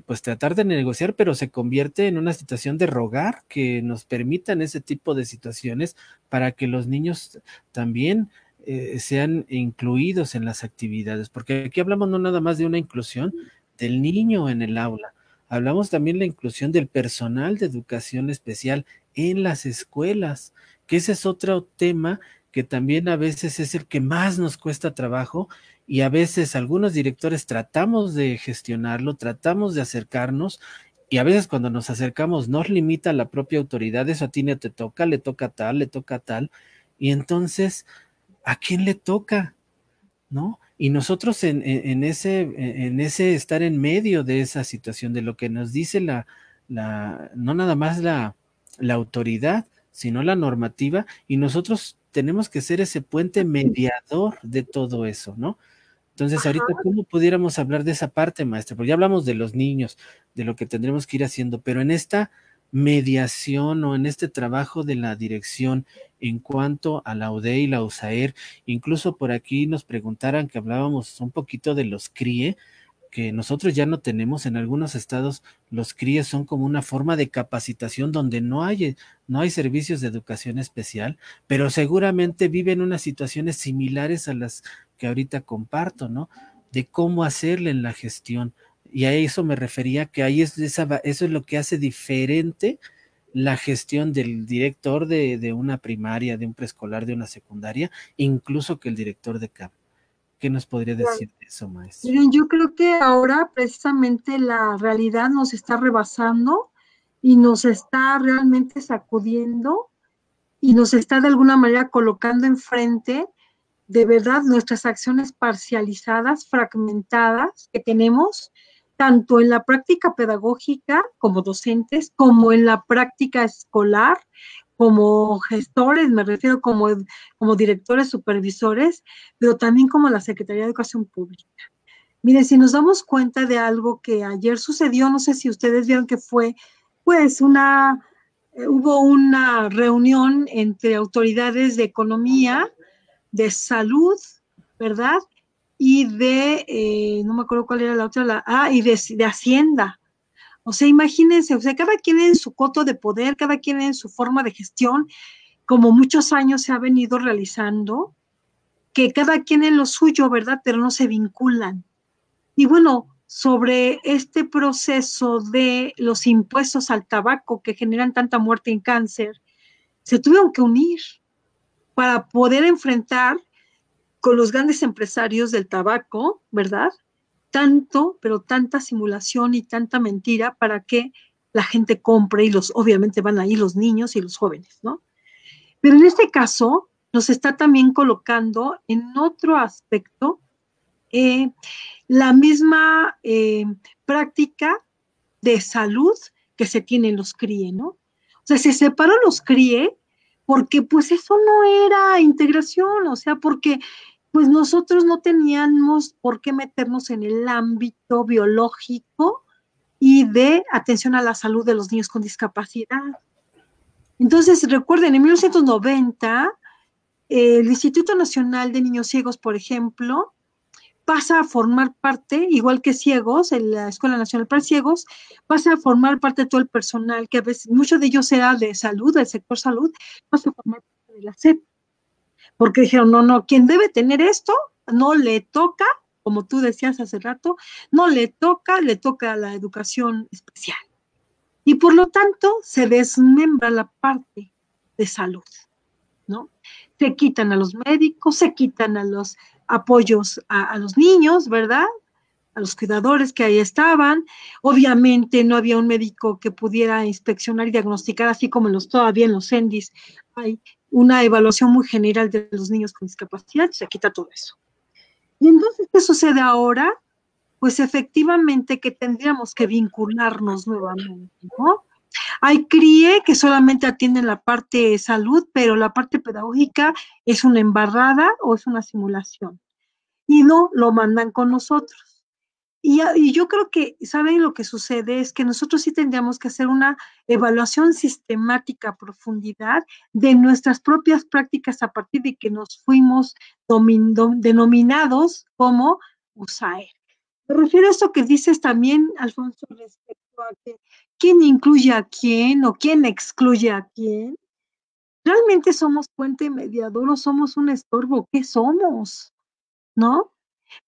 pues tratar de negociar, pero se convierte en una situación de rogar que nos permitan ese tipo de situaciones para que los niños también sean incluidos en las actividades, porque aquí hablamos no nada más de una inclusión del niño en el aula, hablamos también de la inclusión del personal de educación especial en las escuelas, que ese es otro tema que también a veces es el que más nos cuesta trabajo y a veces algunos directores tratamos de gestionarlo, tratamos de acercarnos y a veces cuando nos acercamos nos limita la propia autoridad, eso a ti no te toca, le toca tal, y entonces, ¿a quién le toca? ¿No? Y nosotros en ese estar en medio de esa situación, de lo que nos dice no nada más la autoridad, sino la normativa, y nosotros tenemos que ser ese puente mediador de todo eso, ¿no? Entonces, ahorita, Ajá. ¿cómo pudiéramos hablar de esa parte, maestra? Porque ya hablamos de los niños, de lo que tendremos que ir haciendo, pero en esta mediación o en este trabajo de la dirección en cuanto a la UDE y la USAER, incluso por aquí nos preguntaran que hablábamos un poquito de los CRIE, que nosotros ya no tenemos en algunos estados, los CRIE son como una forma de capacitación donde no hay servicios de educación especial, pero seguramente viven unas situaciones similares a las que ahorita comparto, ¿no? De cómo hacerle en la gestión. Y a eso me refería, que ahí eso es lo que hace diferente la gestión del director de una primaria, de un preescolar, de una secundaria, incluso que el director de CAP. ¿Qué nos podría decir de eso, maestro? Miren, yo creo que ahora precisamente la realidad nos está rebasando y nos está realmente sacudiendo y nos está de alguna manera colocando enfrente de verdad nuestras acciones parcializadas, fragmentadas que tenemos, tanto en la práctica pedagógica como docentes, como en la práctica escolar, como gestores, me refiero como directores, supervisores, pero también como la Secretaría de Educación Pública. Miren, si nos damos cuenta de algo que ayer sucedió, no sé si ustedes vieron que fue, pues, hubo una reunión entre autoridades de economía, de salud, ¿verdad? Y no me acuerdo cuál era la otra, y de Hacienda. O sea, imagínense, o sea, cada quien en su coto de poder, cada quien en su forma de gestión, como muchos años se ha venido realizando, que cada quien en lo suyo, ¿verdad? Pero no se vinculan. Y bueno, sobre este proceso de los impuestos al tabaco que generan tanta muerte en cáncer, se tuvieron que unir para poder enfrentar con los grandes empresarios del tabaco, ¿verdad? Tanto, pero tanta simulación y tanta mentira para que la gente compre y obviamente van ahí los niños y los jóvenes, ¿no? Pero en este caso nos está también colocando en otro aspecto eh, la misma práctica de salud que se tiene en los CRIE, ¿no? O sea, se separó los CRIE porque pues eso no era integración, o sea, porque pues nosotros no teníamos por qué meternos en el ámbito biológico y de atención a la salud de los niños con discapacidad. Entonces, recuerden, en 1990, el Instituto Nacional de Niños Ciegos, por ejemplo, pasa a formar parte, igual que ciegos, en la Escuela Nacional para Ciegos, pasa a formar parte de todo el personal, que a veces, muchos de ellos era de salud, del sector salud, pasa a formar parte de la SEP, porque dijeron, no, no, quien debe tener esto, no le toca, como tú decías hace rato, no le toca a la educación especial. Y por lo tanto, se desmembra la parte de salud, ¿no? Se quitan a los médicos, se quitan a los apoyos a los niños, ¿verdad? A los cuidadores que ahí estaban. Obviamente no había un médico que pudiera inspeccionar y diagnosticar, así como todavía en los CENDIS hay una evaluación muy general de los niños con discapacidad, se quita todo eso. Y entonces, ¿qué sucede ahora? Pues efectivamente que tendríamos que vincularnos nuevamente, ¿no? Hay CRIE que solamente atienden la parte de salud, pero la parte pedagógica es una embarrada o es una simulación. Y no lo mandan con nosotros. Y yo creo que, ¿saben lo que sucede? Es que nosotros sí tendríamos que hacer una evaluación sistemática a profundidad de nuestras propias prácticas a partir de que nos fuimos denominados como USAID. Me refiero a esto que dices también, Alfonso, respecto a que quién incluye a quién o quién excluye a quién. ¿Realmente somos puente mediador o somos un estorbo? ¿Qué somos? ¿No?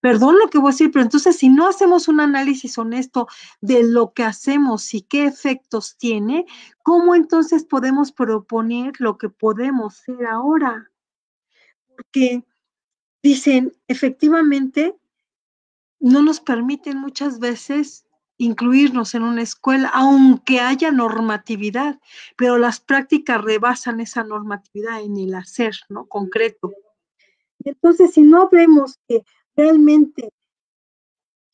Perdón lo que voy a decir, pero entonces si no hacemos un análisis honesto de lo que hacemos y qué efectos tiene, ¿cómo entonces podemos proponer lo que podemos ser ahora? Porque dicen, efectivamente, no nos permiten muchas veces incluirnos en una escuela, aunque haya normatividad, pero las prácticas rebasan esa normatividad en el hacer, ¿no? Concreto. Entonces, si no vemos que realmente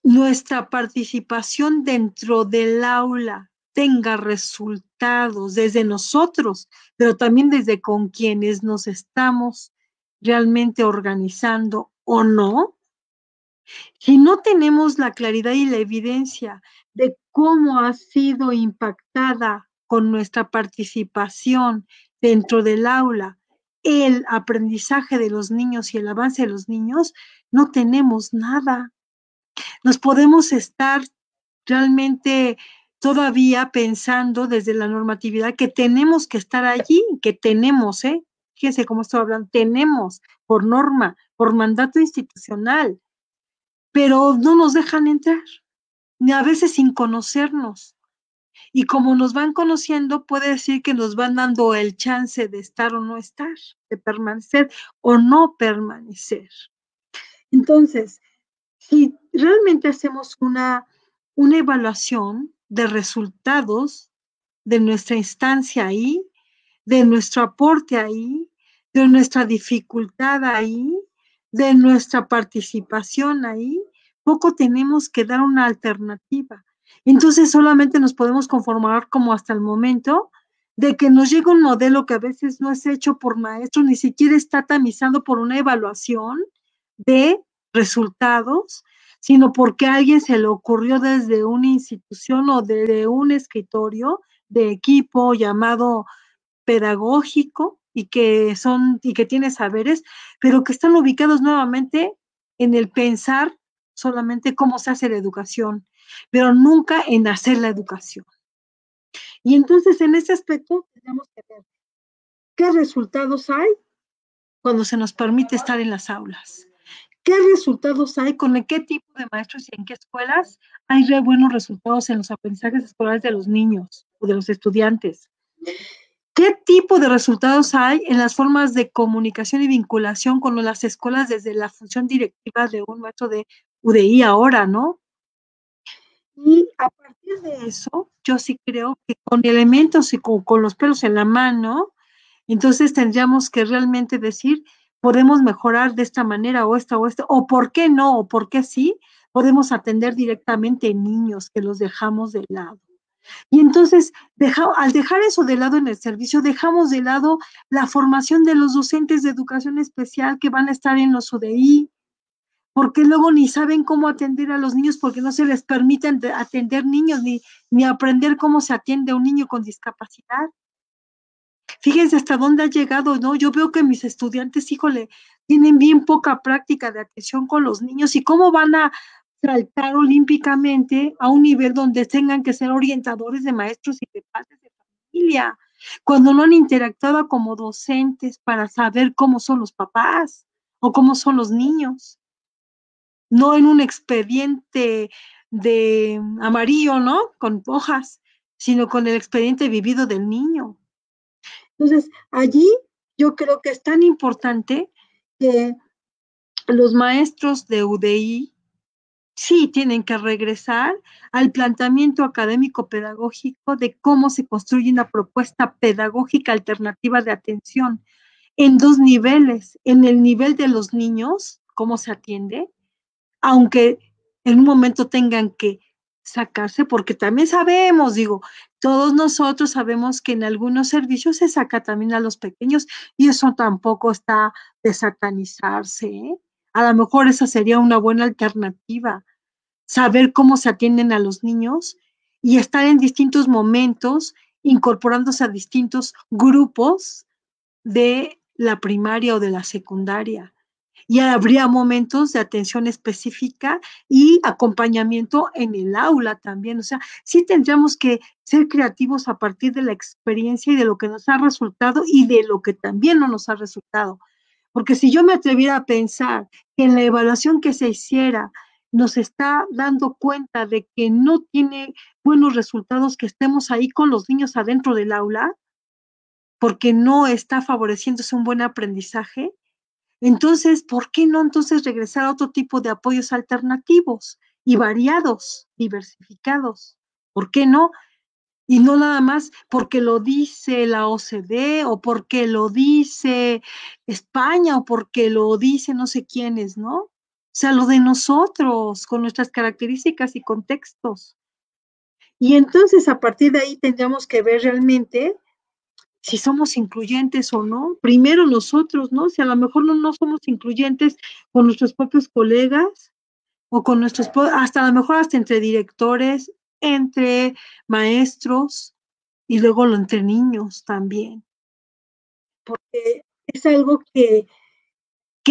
nuestra participación dentro del aula tenga resultados desde nosotros, pero también desde con quienes nos estamos realmente organizando o no, si no tenemos la claridad y la evidencia de cómo ha sido impactada con nuestra participación dentro del aula el aprendizaje de los niños y el avance de los niños, no tenemos nada. Nos podemos estar realmente todavía pensando desde la normatividad que tenemos que estar allí, que tenemos, fíjense cómo estoy hablando, tenemos por norma, por mandato institucional, pero no nos dejan entrar, ni a veces sin conocernos. Y como nos van conociendo, puede decir que nos van dando el chance de estar o no estar, de permanecer o no permanecer. Entonces, si realmente hacemos una evaluación de resultados de nuestra instancia ahí, de nuestro aporte ahí, de nuestra dificultad ahí, de nuestra participación ahí, poco tenemos que dar una alternativa. Entonces solamente nos podemos conformar como hasta el momento de que nos llega un modelo que a veces no es hecho por maestros, ni siquiera está tamizado por una evaluación de resultados, sino porque a alguien se le ocurrió desde una institución o desde un escritorio de equipo llamado pedagógico y que tiene saberes, pero que están ubicados nuevamente en el pensar solamente cómo se hace la educación, pero nunca en hacer la educación. Y entonces en ese aspecto tenemos que ver qué resultados hay cuando se nos permite estar en las aulas. ¿Qué resultados hay con qué tipo de maestros y en qué escuelas hay buenos resultados en los aprendizajes escolares de los niños o de los estudiantes? ¿Qué tipo de resultados hay en las formas de comunicación y vinculación con las escuelas desde la función directiva de un maestro de UDI ahora, ¿no? Y a partir de eso, yo sí creo que con elementos y con los pelos en la mano, entonces tendríamos que realmente decir, podemos mejorar de esta manera o por qué no, o por qué sí, podemos atender directamente niños que los dejamos de lado. Y entonces, al dejar eso de lado en el servicio, dejamos de lado la formación de los docentes de educación especial que van a estar en los UDI, porque luego ni saben cómo atender a los niños porque no se les permite atender niños ni aprender cómo se atiende a un niño con discapacidad. Fíjense hasta dónde ha llegado, ¿no? Yo veo que mis estudiantes, híjole, tienen bien poca práctica de atención con los niños y cómo van a saltar olímpicamente a un nivel donde tengan que ser orientadores de maestros y de padres de familia, cuando no han interactuado como docentes para saber cómo son los papás o cómo son los niños, no en un expediente de amarillo, ¿no? Con hojas, sino con el expediente vivido del niño. Entonces, allí yo creo que es tan importante que los maestros de UDI sí tienen que regresar al planteamiento académico pedagógico de cómo se construye una propuesta pedagógica alternativa de atención en dos niveles, en el nivel de los niños, cómo se atiende, aunque en un momento tengan que sacarse, porque también sabemos, digo, todos nosotros sabemos que en algunos servicios se saca también a los pequeños y eso tampoco está de satanizarse, ¿eh? A lo mejor esa sería una buena alternativa, saber cómo se atienden a los niños y estar en distintos momentos incorporándose a distintos grupos de la primaria o de la secundaria. Y habría momentos de atención específica y acompañamiento en el aula también. O sea, sí tendríamos que ser creativos a partir de la experiencia y de lo que nos ha resultado y de lo que también no nos ha resultado. Porque si yo me atreviera a pensar que en la evaluación que se hiciera nos está dando cuenta de que no tiene buenos resultados que estemos ahí con los niños adentro del aula, porque no está favoreciéndose un buen aprendizaje, entonces, ¿por qué no entonces regresar a otro tipo de apoyos alternativos y variados, diversificados? ¿Por qué no? Y no nada más porque lo dice la OCDE o porque lo dice España o porque lo dice no sé quiénes, ¿no? O sea, lo de nosotros, con nuestras características y contextos. Y entonces a partir de ahí tendríamos que ver realmente si somos incluyentes o no. Primero nosotros, ¿no? Si a lo mejor no somos incluyentes con nuestros propios colegas o con nuestros, hasta a lo mejor hasta entre directores, entre maestros y luego lo entre niños también, porque es algo que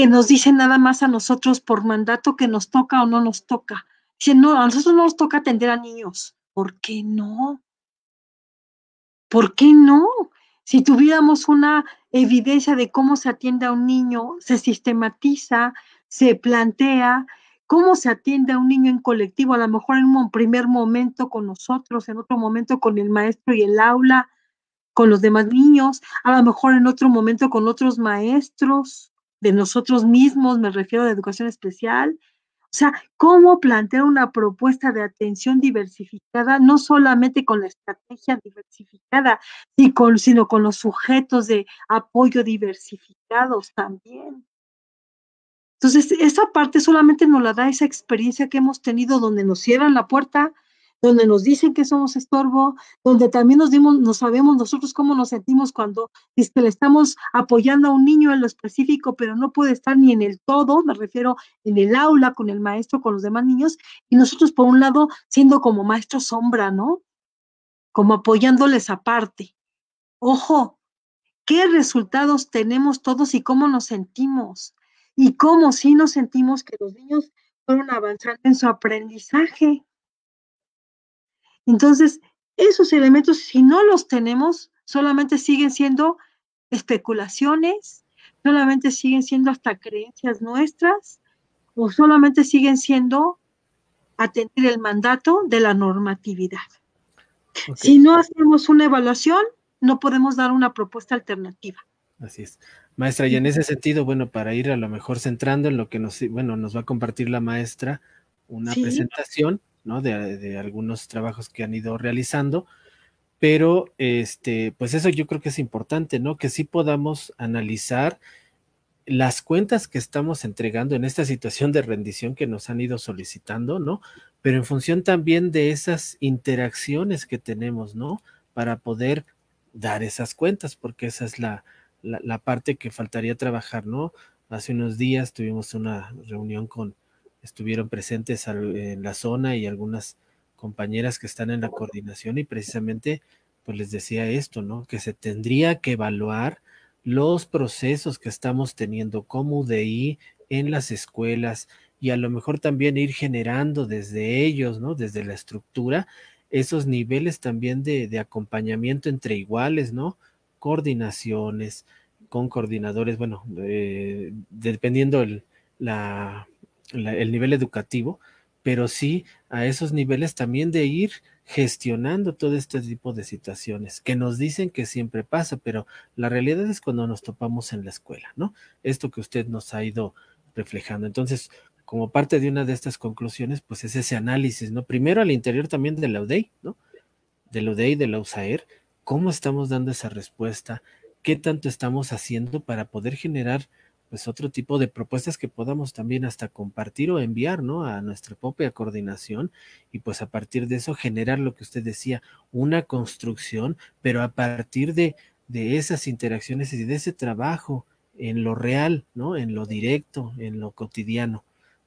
nos dicen nada más a nosotros por mandato que nos toca o no nos toca. Dicen, no, a nosotros no nos toca atender a niños. ¿Por qué no? ¿Por qué no? Si tuviéramos una evidencia de cómo se atiende a un niño, se sistematiza, se plantea cómo se atiende a un niño en colectivo, a lo mejor en un primer momento con nosotros, en otro momento con el maestro y el aula, con los demás niños, a lo mejor en otro momento con otros maestros de nosotros mismos, me refiero a la educación especial. O sea, cómo plantear una propuesta de atención diversificada, no solamente con la estrategia diversificada, sino con los sujetos de apoyo diversificados también. Entonces, esa parte solamente nos la da esa experiencia que hemos tenido donde nos cierran la puerta, donde nos dicen que somos estorbo, donde también nos sabemos nosotros cómo nos sentimos cuando es que le estamos apoyando a un niño en lo específico, pero no puede estar ni en el todo, me refiero en el aula, con el maestro, con los demás niños, y nosotros por un lado siendo como maestro sombra, ¿no? Como apoyándoles aparte. Ojo, qué resultados tenemos todos y cómo nos sentimos. Y cómo sí nos sentimos que los niños fueron avanzando en su aprendizaje. Entonces, esos elementos, si no los tenemos, solamente siguen siendo especulaciones, solamente siguen siendo hasta creencias nuestras, o solamente siguen siendo atender el mandato de la normatividad. Ok, Si no hacemos una evaluación, no podemos dar una propuesta alternativa. así es. Maestra, y en ese sentido, bueno, para ir a lo mejor centrando en lo que nos va a compartir la maestra una Sí, presentación, ¿no? De algunos trabajos que han ido realizando, pero pues eso yo creo que es importante, ¿no? Que sí podamos analizar las cuentas que estamos entregando en esta situación de rendición que nos han ido solicitando, ¿no? Pero en función también de esas interacciones que tenemos, ¿no? Para poder dar esas cuentas, porque esa es la parte que faltaría trabajar, ¿no? Hace unos días tuvimos una reunión estuvieron presentes en la zona y algunas compañeras que están en la coordinación y precisamente, pues les decía esto, ¿no? Que se tendría que evaluar los procesos que estamos teniendo como UDI en las escuelas y a lo mejor también ir generando desde ellos, ¿no? Desde la estructura, esos niveles también de acompañamiento entre iguales, ¿no? Coordinaciones con coordinadores, bueno, dependiendo el nivel educativo, pero sí a esos niveles también de ir gestionando todo este tipo de situaciones que nos dicen que siempre pasa, pero la realidad es cuando nos topamos en la escuela, ¿no? Esto que usted nos ha ido reflejando. Entonces, como parte de una de estas conclusiones, pues es ese análisis, ¿no? Primero al interior también de la UDEI, ¿no? De la UDEI, de la USAER, cómo estamos dando esa respuesta, qué tanto estamos haciendo para poder generar pues otro tipo de propuestas que podamos también hasta compartir o enviar, ¿no? A nuestra propia coordinación y pues a partir de eso generar lo que usted decía, una construcción, pero a partir de esas interacciones y de ese trabajo en lo real, ¿no? En lo directo, en lo cotidiano,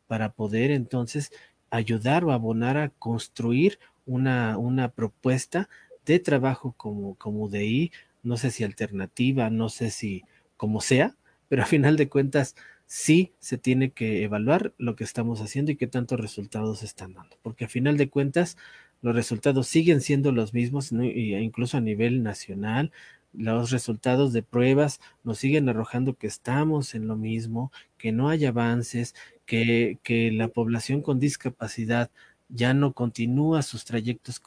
para poder entonces ayudar o abonar a construir una propuesta de trabajo como UDI, no sé si alternativa, no sé si como sea, pero a final de cuentas sí se tiene que evaluar lo que estamos haciendo y qué tantos resultados están dando, porque a final de cuentas los resultados siguen siendo los mismos, ¿no? E incluso a nivel nacional, los resultados de pruebas nos siguen arrojando que estamos en lo mismo, que no hay avances, que la población con discapacidad ya no continúa sus trayectos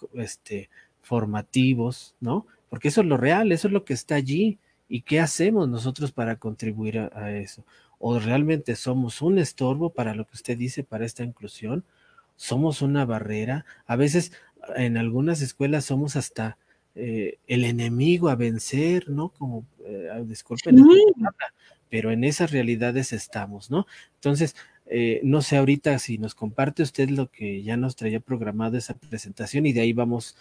formativos, ¿no? Porque eso es lo real, eso es lo que está allí. ¿Y qué hacemos nosotros para contribuir a eso? ¿O realmente somos un estorbo para lo que usted dice, para esta inclusión? ¿Somos una barrera? A veces en algunas escuelas somos hasta el enemigo a vencer, ¿no? Como, disculpen esta Sí. palabra, pero en esas realidades estamos, ¿no? Entonces, no sé ahorita si nos comparte usted lo que ya nos traía programado esa presentación y de ahí vamos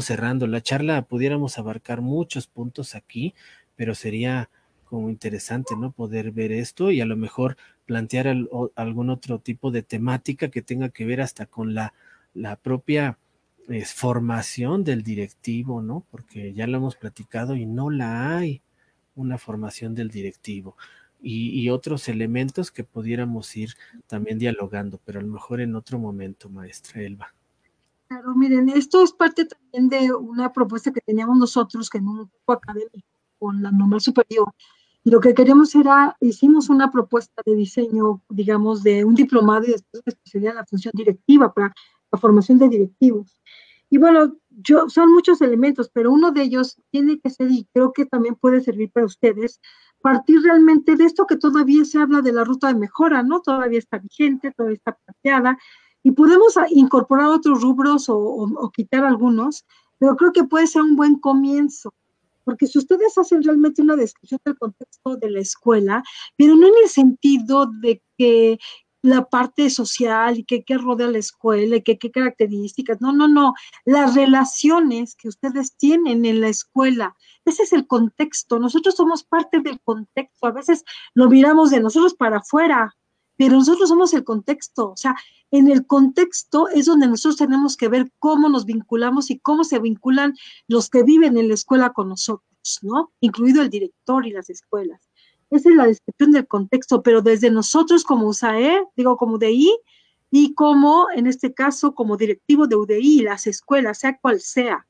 cerrando la charla. Pudiéramos abarcar muchos puntos aquí, pero sería como interesante, ¿no? Poder ver esto y a lo mejor plantear algún otro tipo de temática que tenga que ver hasta con la propia formación del directivo, ¿no? Porque ya lo hemos platicado y no la hay, una formación del directivo. Y otros elementos que pudiéramos ir también dialogando, pero a lo mejor en otro momento, maestra Elba. Claro, miren, esto es parte también de una propuesta que teníamos nosotros, que en un grupo académico con la normal superior. Y lo que queríamos era, hicimos una propuesta de diseño, digamos, de un diplomado y después una especialidad en la función directiva para la formación de directivos. Y bueno, son muchos elementos, pero uno de ellos tiene que ser, y creo que también puede servir para ustedes, partir realmente de esto que todavía se habla de la ruta de mejora, ¿no? Todavía está vigente, todavía está planteada, y podemos incorporar otros rubros o quitar algunos, pero creo que puede ser un buen comienzo. Porque si ustedes hacen realmente una descripción del contexto de la escuela, pero no en el sentido de que la parte social y que rodea la escuela y que qué características, no, no, no, las relaciones que ustedes tienen en la escuela, ese es el contexto, nosotros somos parte del contexto, a veces lo miramos de nosotros para afuera, pero nosotros somos el contexto, o sea, en el contexto es donde nosotros tenemos que ver cómo nos vinculamos y cómo se vinculan los que viven en la escuela con nosotros, ¿no? Incluido el director y las escuelas. Esa es la descripción del contexto, pero desde nosotros como USAE, digo como UDI, y como, en este caso, como directivo de UDI, las escuelas, sea cual sea.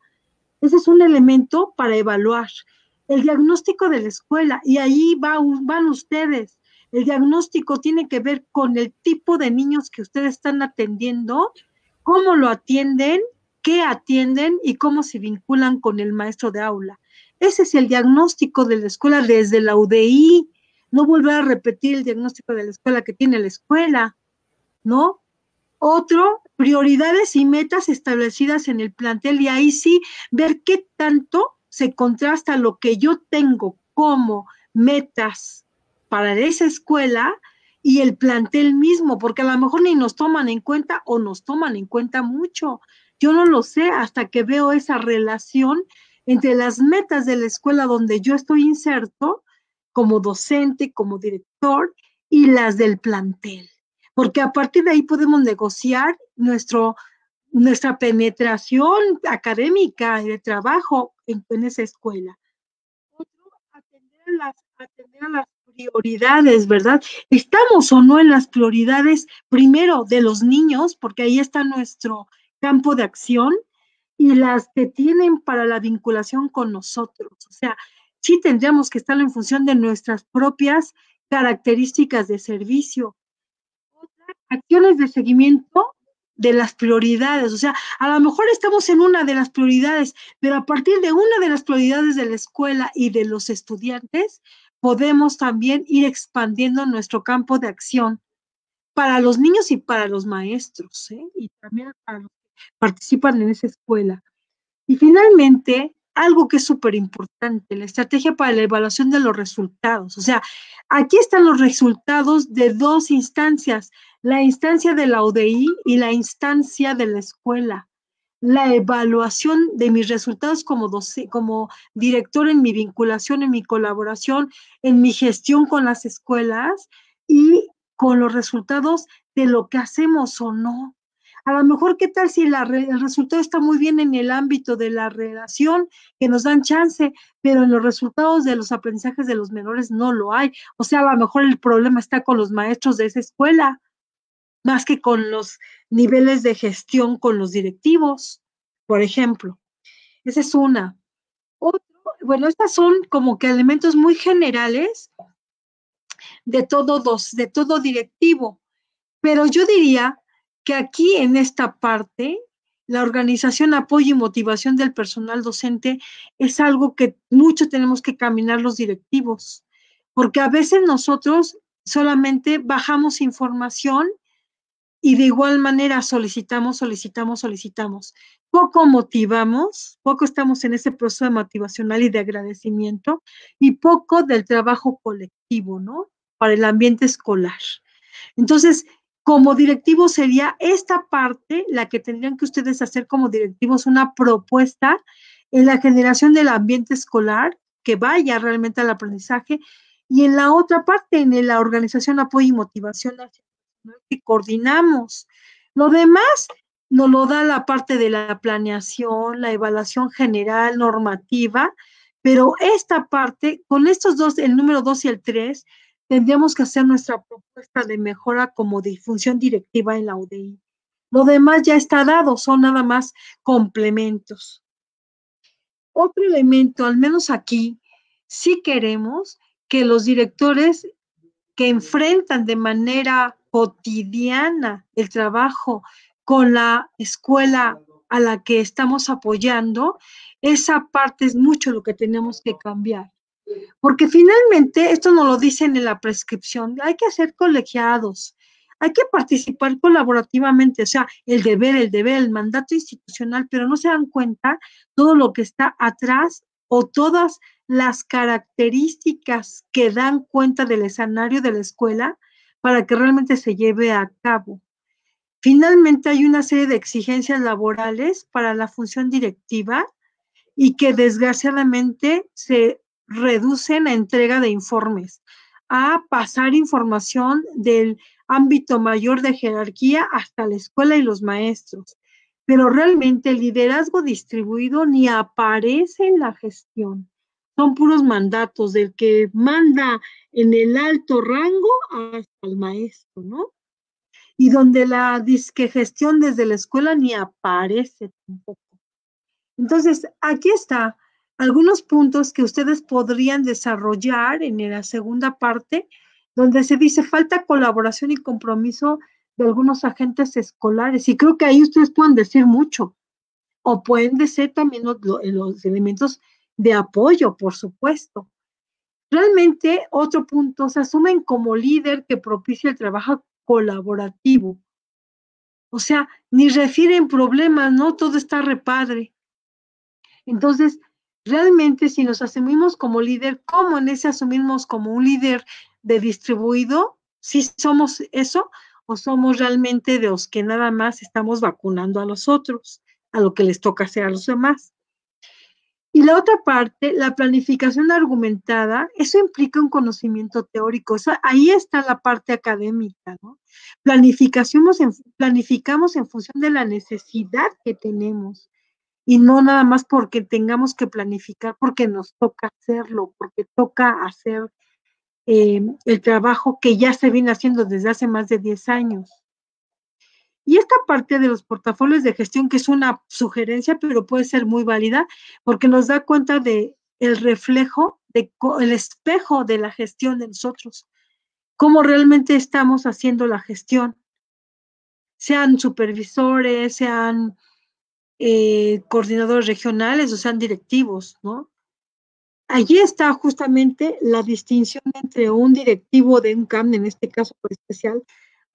Ese es un elemento para evaluar. El diagnóstico de la escuela, y ahí van ustedes. El diagnóstico tiene que ver con el tipo de niños que ustedes están atendiendo, cómo lo atienden, qué atienden y cómo se vinculan con el maestro de aula. Ese es el diagnóstico de la escuela desde la UDI. No volver a repetir el diagnóstico de la escuela que tiene la escuela, ¿no? Otro, prioridades y metas establecidas en el plantel y ahí sí ver qué tanto se contrasta lo que yo tengo como metas para esa escuela y el plantel mismo, porque a lo mejor ni nos toman en cuenta o nos toman en cuenta mucho. Yo no lo sé hasta que veo esa relación entre las metas de la escuela donde yo estoy inserto como docente, como director y las del plantel, porque a partir de ahí podemos negociar nuestra penetración académica y de trabajo en esa escuela. Otro, atender a las prioridades, ¿verdad? ¿Estamos o no en las prioridades primero de los niños? Porque ahí está nuestro campo de acción y las que tienen para la vinculación con nosotros. O sea, sí tendríamos que estar en función de nuestras propias características de servicio. Acciones de seguimiento de las prioridades. O sea, a lo mejor estamos en una de las prioridades, pero a partir de una de las prioridades de la escuela y de los estudiantes, podemos también ir expandiendo nuestro campo de acción para los niños y para los maestros, ¿eh? Y también para los que participan en esa escuela. Y finalmente, algo que es súper importante, la estrategia para la evaluación de los resultados. O sea, aquí están los resultados de dos instancias, la instancia de la UDI y la instancia de la escuela. La evaluación de mis resultados como director en mi vinculación, en mi colaboración, en mi gestión con las escuelas y con los resultados de lo que hacemos o no. A lo mejor, ¿qué tal si el resultado está muy bien en el ámbito de la relación, que nos dan chance, pero en los resultados de los aprendizajes de los menores no lo hay? O sea, a lo mejor el problema está con los maestros de esa escuela, más que con los niveles de gestión con los directivos, por ejemplo. Esa es una. Otro, bueno, estas son como que elementos muy generales de todo directivo, pero yo diría que aquí en esta parte, la organización, apoyo y motivación del personal docente es algo que mucho tenemos que caminar los directivos, porque a veces nosotros solamente bajamos información y de igual manera solicitamos. Poco motivamos, poco estamos en ese proceso motivacional y de agradecimiento, y poco del trabajo colectivo, ¿no? Para el ambiente escolar. Entonces, como directivo sería esta parte la que tendrían que ustedes hacer como directivos, una propuesta en la generación del ambiente escolar que vaya realmente al aprendizaje, y en la otra parte, en la organización, apoyo y motivación que coordinamos. Lo demás nos lo da la parte de la planeación, la evaluación general, normativa, pero esta parte, con estos dos, el número 2 y el 3, tendríamos que hacer nuestra propuesta de mejora como de función directiva en la UDI. Lo demás ya está dado, son nada más complementos. Otro elemento, al menos aquí, sí queremos que los directores que enfrentan de manera cotidiana el trabajo con la escuela a la que estamos apoyando, esa parte es mucho lo que tenemos que cambiar. Porque finalmente, esto nos lo dicen en la prescripción, hay que ser colegiados, hay que participar colaborativamente, o sea, el mandato institucional, pero no se dan cuenta todo lo que está atrás o todas las características que dan cuenta del escenario de la escuela para que realmente se lleve a cabo. Finalmente, hay una serie de exigencias laborales para la función directiva y que desgraciadamente se reducen a entrega de informes, a pasar información del ámbito mayor de jerarquía hasta la escuela y los maestros. Pero realmente el liderazgo distribuido ni aparece en la gestión. Son puros mandatos del que manda en el alto rango hasta el maestro, ¿no? Y donde la disque gestión desde la escuela ni aparece tampoco. Entonces, aquí está algunos puntos que ustedes podrían desarrollar en la segunda parte, donde se dice falta colaboración y compromiso de algunos agentes escolares. Y creo que ahí ustedes pueden decir mucho, o pueden decir también los elementos de apoyo, por supuesto. Realmente, otro punto, se asumen como líder que propicia el trabajo colaborativo. O sea, ni refieren problemas, ¿no? Todo está repadre. Entonces, realmente si nos asumimos como líder, ¿cómo en ese asumimos como un líder de distribuido? ¿Sí somos eso o somos realmente de los que nada más estamos vacunando a los otros, a lo que les toca hacer a los demás? Y la otra parte, la planificación argumentada, eso implica un conocimiento teórico, ahí está la parte académica, ¿no? Planificamos en función de la necesidad que tenemos y no nada más porque tengamos que planificar, porque nos toca hacerlo, porque toca hacer el trabajo que ya se viene haciendo desde hace más de 10 años. Y esta parte de los portafolios de gestión, que es una sugerencia, pero puede ser muy válida, porque nos da cuenta de el reflejo, el espejo de la gestión de nosotros, cómo realmente estamos haciendo la gestión, sean supervisores, sean coordinadores regionales o sean directivos, ¿no? Allí está justamente la distinción entre un directivo de un CAM, en este caso por especial,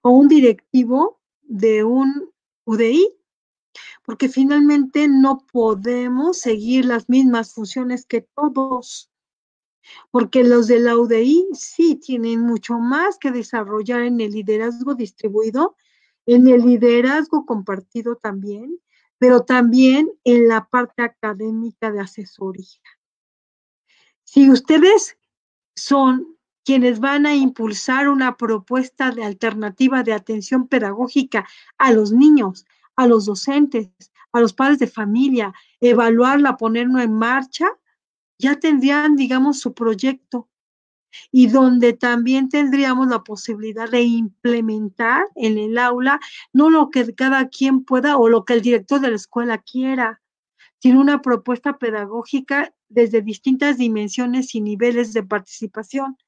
o un directivo de un UDI, porque finalmente no podemos seguir las mismas funciones que todos, porque los de la UDI sí tienen mucho más que desarrollar en el liderazgo distribuido, en el liderazgo compartido también, pero también en la parte académica de asesoría. Si ustedes son quienes van a impulsar una propuesta de alternativa de atención pedagógica a los niños, a los docentes, a los padres de familia, evaluarla, ponerlo en marcha, ya tendrían, digamos, su proyecto y donde también tendríamos la posibilidad de implementar en el aula no lo que cada quien pueda o lo que el director de la escuela quiera, sino una propuesta pedagógica desde distintas dimensiones y niveles de participación.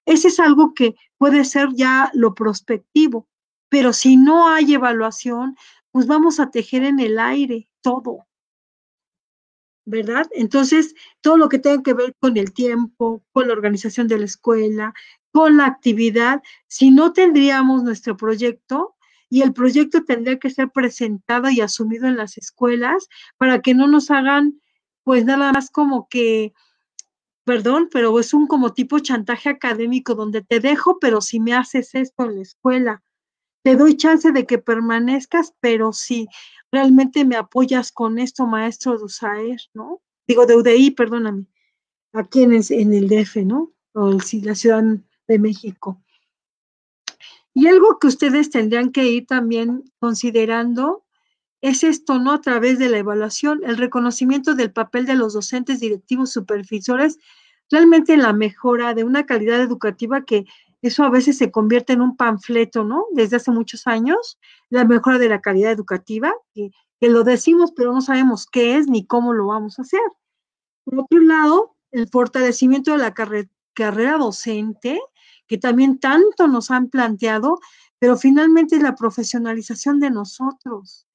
Ese es algo que puede ser ya lo prospectivo, pero si no hay evaluación, pues vamos a tejer en el aire todo, ¿verdad? Entonces, todo lo que tenga que ver con el tiempo, con la organización de la escuela, con la actividad, si no tendríamos nuestro proyecto, y el proyecto tendría que ser presentado y asumido en las escuelas para que no nos hagan, pues nada más como que, perdón, pero es un como tipo chantaje académico donde te dejo, pero si me haces esto en la escuela, te doy chance de que permanezcas, pero si realmente me apoyas con esto, maestro de USAER, ¿no? Digo, de UDI, perdóname, aquí en el DF, ¿no? O la Ciudad de México. Y algo que ustedes tendrían que ir también considerando es esto, ¿no? A través de la evaluación, el reconocimiento del papel de los docentes, directivos, supervisores, realmente en la mejora de una calidad educativa que eso a veces se convierte en un panfleto, ¿no? Desde hace muchos años, la mejora de la calidad educativa, que lo decimos, pero no sabemos qué es ni cómo lo vamos a hacer. Por otro lado, el fortalecimiento de la carrera docente, que también tanto nos han planteado, pero finalmente es la profesionalización de nosotros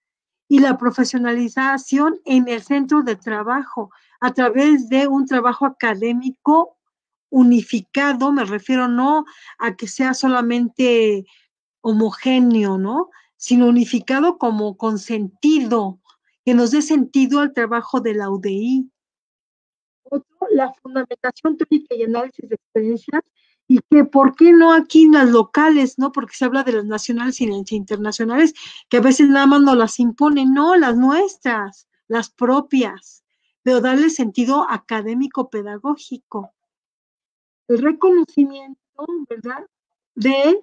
y la profesionalización en el centro de trabajo a través de un trabajo académico unificado, me refiero no a que sea solamente homogéneo, ¿no? Sino unificado como con sentido, que nos dé sentido al trabajo de la UDI. Otro, la fundamentación teórica y análisis de experiencias, y que por qué no aquí en las locales, ¿no? Porque se habla de las nacionales y las internacionales, que a veces nada más nos las imponen, no, las nuestras, las propias, pero darle sentido académico pedagógico. El reconocimiento, ¿verdad? De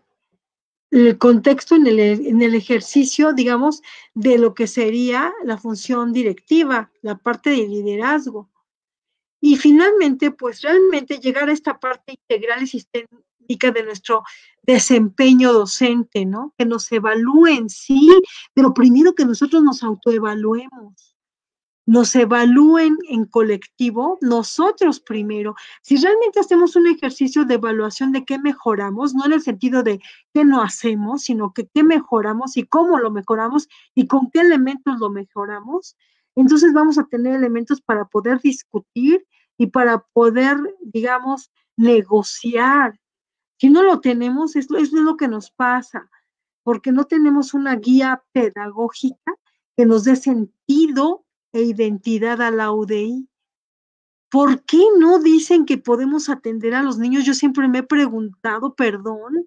el contexto en el ejercicio, digamos, de lo que sería la función directiva, la parte de liderazgo. Y finalmente, pues realmente llegar a esta parte integral y sistémica de nuestro desempeño docente, ¿no? Que nos evalúen, sí, pero primero que nosotros nos autoevaluemos, nos evalúen en colectivo, nosotros primero. Si realmente hacemos un ejercicio de evaluación de qué mejoramos, no en el sentido de qué no hacemos, sino que qué mejoramos y cómo lo mejoramos y con qué elementos lo mejoramos, entonces vamos a tener elementos para poder discutir y para poder, digamos, negociar. Si no lo tenemos, es lo que nos pasa, porque no tenemos una guía pedagógica que nos dé sentido e identidad a la UDI. ¿Por qué no dicen que podemos atender a los niños? Yo siempre me he preguntado, perdón,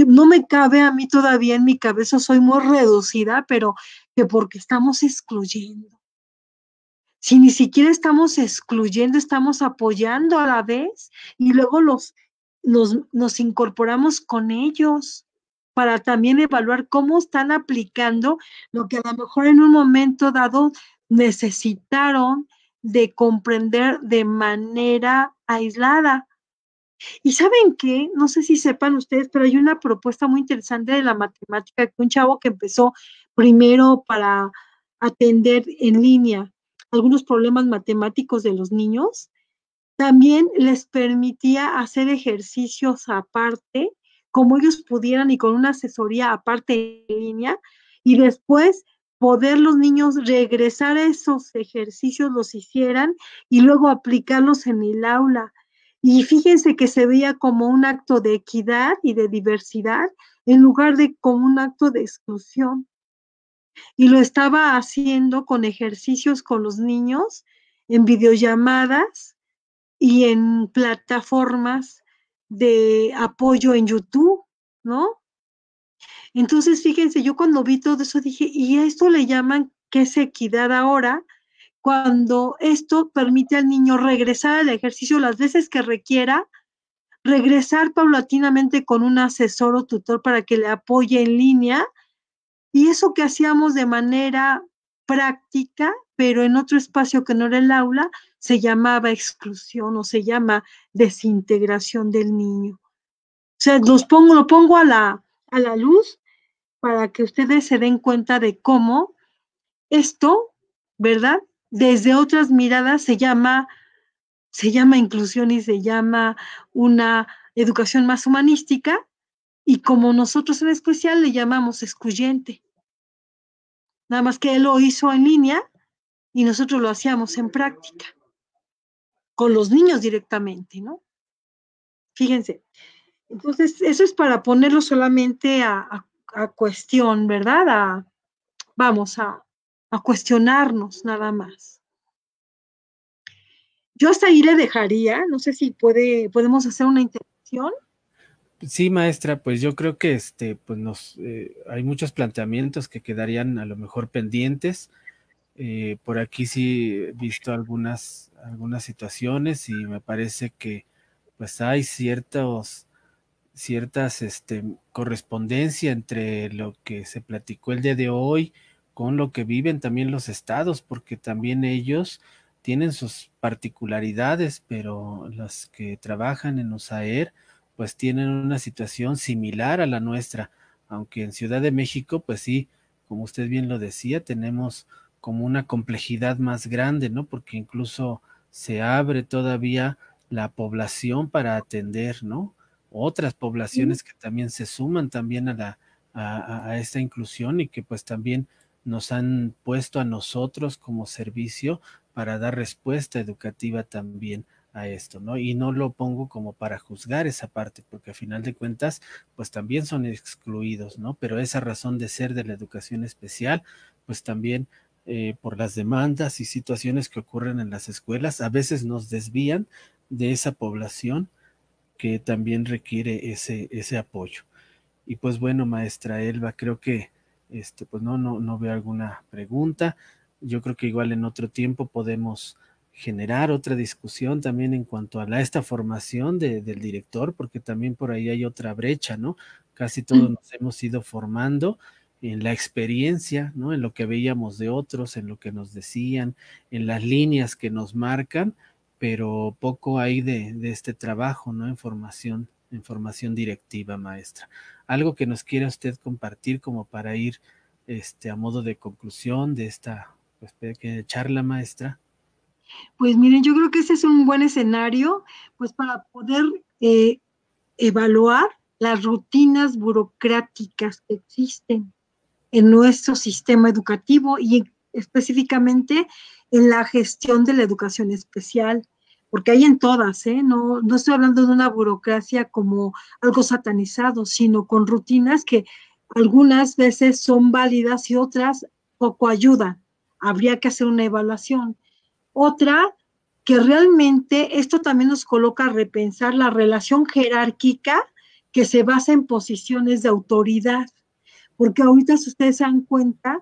no me cabe a mí todavía en mi cabeza, soy muy reducida, pero que porque estamos excluyendo. Si ni siquiera estamos excluyendo, estamos apoyando a la vez y luego nos incorporamos con ellos para también evaluar cómo están aplicando lo que a lo mejor en un momento dado necesitaron de comprender de manera aislada. Y saben qué, no sé si sepan ustedes, pero hay una propuesta muy interesante de la matemática, que un chavo que empezó primero para atender en línea algunos problemas matemáticos de los niños, también les permitía hacer ejercicios aparte, como ellos pudieran y con una asesoría aparte en línea, y después poder los niños regresar a esos ejercicios, los hicieran y luego aplicarlos en el aula. Y fíjense que se veía como un acto de equidad y de diversidad en lugar de como un acto de exclusión. y lo estaba haciendo con ejercicios con los niños en videollamadas y en plataformas de apoyo en YouTube, ¿no? Entonces, fíjense, yo cuando vi todo eso dije, ¿y a esto le llaman qué es equidad ahora? Cuando esto permite al niño regresar al ejercicio las veces que requiera, regresar paulatinamente con un asesor o tutor para que le apoye en línea, y eso que hacíamos de manera práctica, pero en otro espacio que no era el aula, se llamaba exclusión o se llama desintegración del niño. O sea, lo pongo a la luz para que ustedes se den cuenta de cómo esto, ¿verdad? Desde otras miradas se llama inclusión y se llama una educación más humanística, y como nosotros en especial le llamamos excluyente. Nada más que él lo hizo en línea y nosotros lo hacíamos en práctica, con los niños directamente, ¿no? Fíjense. Entonces, eso es para ponerlo solamente a cuestión, ¿verdad? Vamos a cuestionarnos nada más. Yo hasta ahí le dejaría, no sé si podemos hacer una intervención. Sí, maestra, pues yo creo que pues hay muchos planteamientos que quedarían a lo mejor pendientes. Por aquí sí he visto algunas situaciones y me parece que pues hay ciertas correspondencia entre lo que se platicó el día de hoy con lo que viven también los estados, porque también ellos tienen sus particularidades, pero las que trabajan en USAER pues tienen una situación similar a la nuestra, aunque en Ciudad de México pues sí, como usted bien lo decía, tenemos como una complejidad más grande, ¿no? Porque incluso se abre todavía la población para atender, ¿no? Otras ¿Sí? poblaciones que también se suman también a esta inclusión y que pues también nos han puesto a nosotros como servicio para dar respuesta educativa también a esto, ¿no? Y no lo pongo como para juzgar esa parte, porque a final de cuentas, pues también son excluidos, ¿no? Pero esa razón de ser de la educación especial, pues también por las demandas y situaciones que ocurren en las escuelas, a veces nos desvían de esa población que también requiere ese apoyo. Y pues bueno, maestra Elba, creo que pues no veo alguna pregunta. Yo creo que igual en otro tiempo podemos generar otra discusión también en cuanto a esta formación del director, porque también por ahí hay otra brecha, ¿no? Casi todos nos hemos ido formando en la experiencia, ¿no? En lo que veíamos de otros, en lo que nos decían, en las líneas que nos marcan, pero poco hay de este trabajo, ¿no? En formación directiva, maestra. Algo que nos quiera usted compartir como para ir a modo de conclusión de esta pues, pequeña charla, maestra. Pues miren, yo creo que ese es un buen escenario, pues para poder eh, evaluar las rutinas burocráticas que existen en nuestro sistema educativo y específicamente en la gestión de la educación especial, porque hay en todas, ¿eh? No estoy hablando de una burocracia como algo satanizado, sino con rutinas que algunas veces son válidas y otras poco ayudan. Habría que hacer una evaluación. Otra, que realmente esto también nos coloca a repensar la relación jerárquica que se basa en posiciones de autoridad, porque ahorita si ustedes se dan cuenta,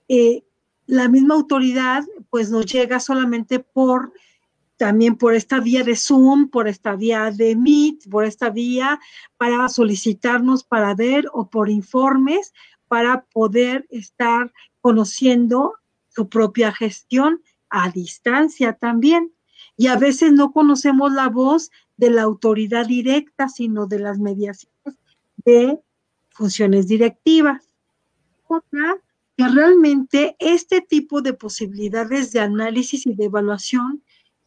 eh, la misma autoridad pues nos llega solamente también por esta vía de Zoom, por esta vía de Meet, por esta vía para solicitarnos para ver o por informes para poder estar conociendo su propia gestión a distancia también. Y a veces no conocemos la voz de la autoridad directa, sino de las mediaciones de funciones directivas. Otra, que realmente este tipo de posibilidades de análisis y de evaluación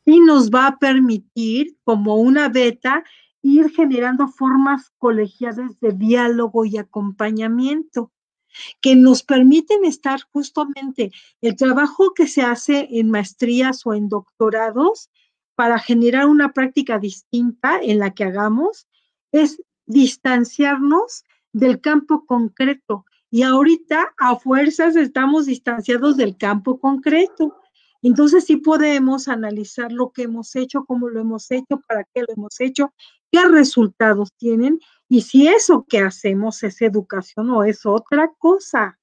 sí nos va a permitir, como una beta, ir generando formas colegiadas de diálogo y acompañamiento que nos permiten estar justamente el trabajo que se hace en maestrías o en doctorados para generar una práctica distinta en la que hagamos, es distanciarnos del campo concreto Y ahorita a fuerzas estamos distanciados del campo concreto. Entonces sí podemos analizar lo que hemos hecho, cómo lo hemos hecho, para qué lo hemos hecho, qué resultados tienen y si eso que hacemos es educación o es otra cosa.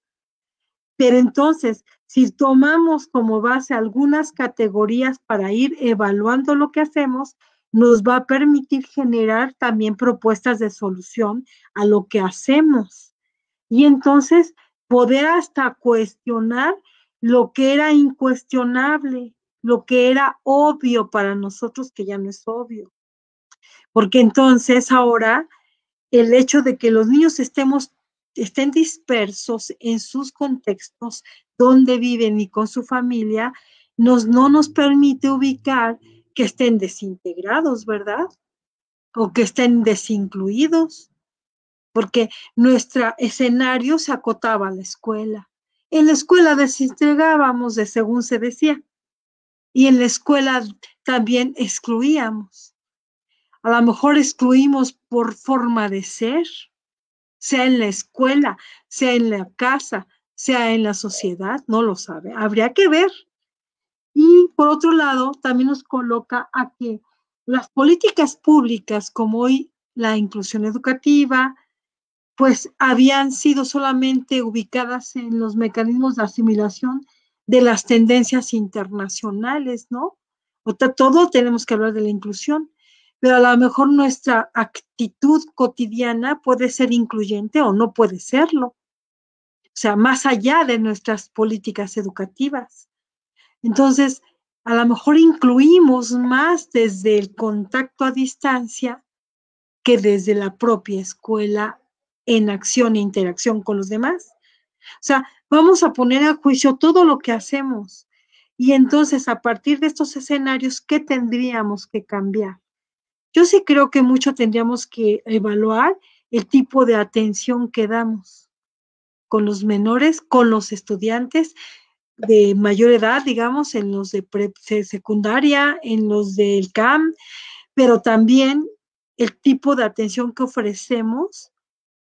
Pero entonces, si tomamos como base algunas categorías para ir evaluando lo que hacemos, nos va a permitir generar también propuestas de solución a lo que hacemos. Y entonces poder hasta cuestionar lo que era incuestionable, lo que era obvio para nosotros que ya no es obvio. Porque entonces ahora el hecho de que los niños estén dispersos en sus contextos, donde viven y con su familia, no nos permite ubicar que estén desintegrados, ¿verdad? O que estén desincluidos, porque nuestro escenario se acotaba a la escuela. En la escuela desintegrábamos de según se decía, y en la escuela también excluíamos. A lo mejor excluimos por forma de ser, sea en la escuela, sea en la casa, sea en la sociedad, no lo sabe, habría que ver. Y por otro lado, también nos coloca a que las políticas públicas, como hoy la inclusión educativa, pues habían sido solamente ubicadas en los mecanismos de asimilación de las tendencias internacionales, ¿no? O sea, todo tenemos que hablar de la inclusión, pero a lo mejor nuestra actitud cotidiana puede ser incluyente o no puede serlo. O sea, más allá de nuestras políticas educativas. Entonces, a lo mejor incluimos más desde el contacto a distancia que desde la propia escuela en acción e interacción con los demás. O sea, vamos a poner a juicio todo lo que hacemos. Y entonces, a partir de estos escenarios, ¿qué tendríamos que cambiar? Yo sí creo que mucho tendríamos que evaluar el tipo de atención que damos con los menores, con los estudiantes de mayor edad, digamos, en los de secundaria, en los del CAM, pero también el tipo de atención que ofrecemos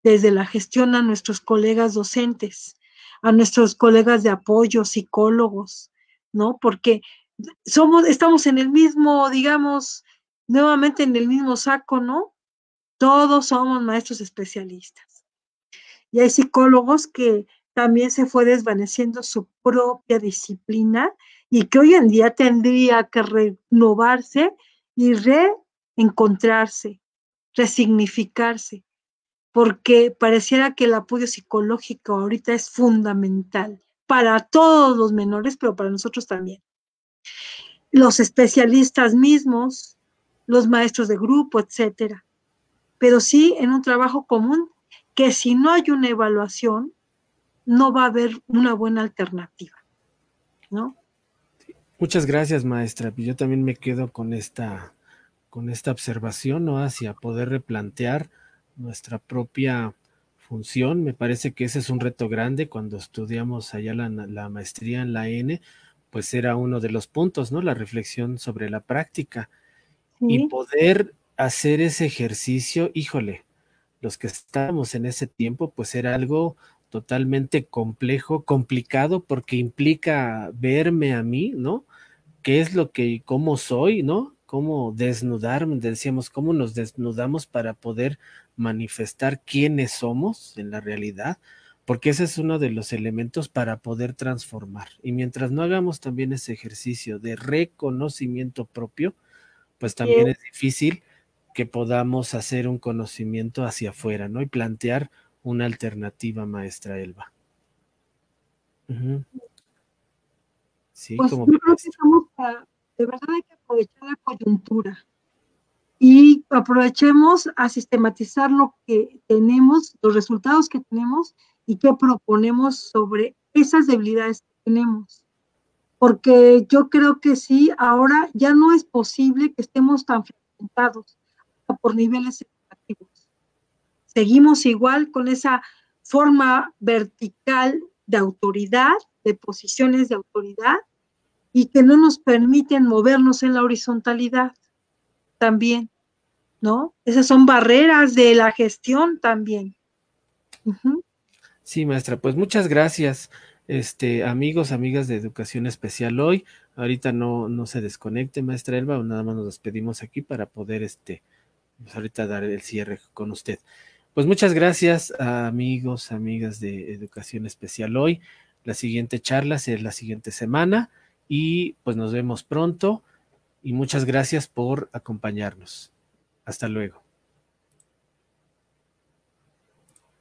desde la gestión a nuestros colegas docentes, a nuestros colegas de apoyo, psicólogos, ¿no? Porque estamos en el mismo, digamos, nuevamente en el mismo saco, ¿no? Todos somos maestros especialistas. Y hay psicólogos que también se fue desvaneciendo su propia disciplina y que hoy en día tendría que renovarse y reencontrarse, resignificarse, porque pareciera que el apoyo psicológico ahorita es fundamental para todos los menores, pero para nosotros también. Los especialistas mismos, los maestros de grupo, etcétera. Pero sí en un trabajo común, que si no hay una evaluación, no va a haber una buena alternativa, ¿no? Muchas gracias, maestra. Yo también me quedo con esta observación, ¿no? Hacia poder replantear nuestra propia función. Me parece que ese es un reto grande. Cuando estudiamos allá la maestría en la N, pues era uno de los puntos, ¿no? La reflexión sobre la práctica y Sí, poder hacer ese ejercicio, híjole, los que estábamos en ese tiempo, pues era algo totalmente complejo, complicado, porque implica verme a mí, ¿no? Qué es lo que, cómo soy, ¿no? Cómo desnudarme, decíamos, cómo nos desnudamos para poder manifestar quiénes somos en la realidad, porque ese es uno de los elementos para poder transformar. Y mientras no hagamos también ese ejercicio de reconocimiento propio, pues sí, también es difícil que podamos hacer un conocimiento hacia afuera, ¿no? Y plantear una alternativa, maestra Elba. Ujú. Sí, pues como yo creo que maestra. estamos para, de verdad hay que aprovechar la coyuntura y aprovechemos a sistematizar lo que tenemos, los resultados que tenemos y qué proponemos sobre esas debilidades que tenemos. Porque yo creo que sí, ahora ya no es posible que estemos tan fragmentados por niveles educativos. Seguimos igual con esa forma vertical de autoridad, de posiciones de autoridad, y que no nos permiten movernos en la horizontalidad también, ¿no? Esas son barreras de la gestión también. Uh -huh. Sí, maestra, pues muchas gracias. Amigos, amigas de Educación Especial hoy, ahorita no se desconecte, maestra Elba, nada más nos despedimos aquí para poder, pues ahorita dar el cierre con usted. Pues muchas gracias, amigos, amigas de Educación Especial hoy. La siguiente charla será la siguiente semana y pues nos vemos pronto y muchas gracias por acompañarnos. Hasta luego.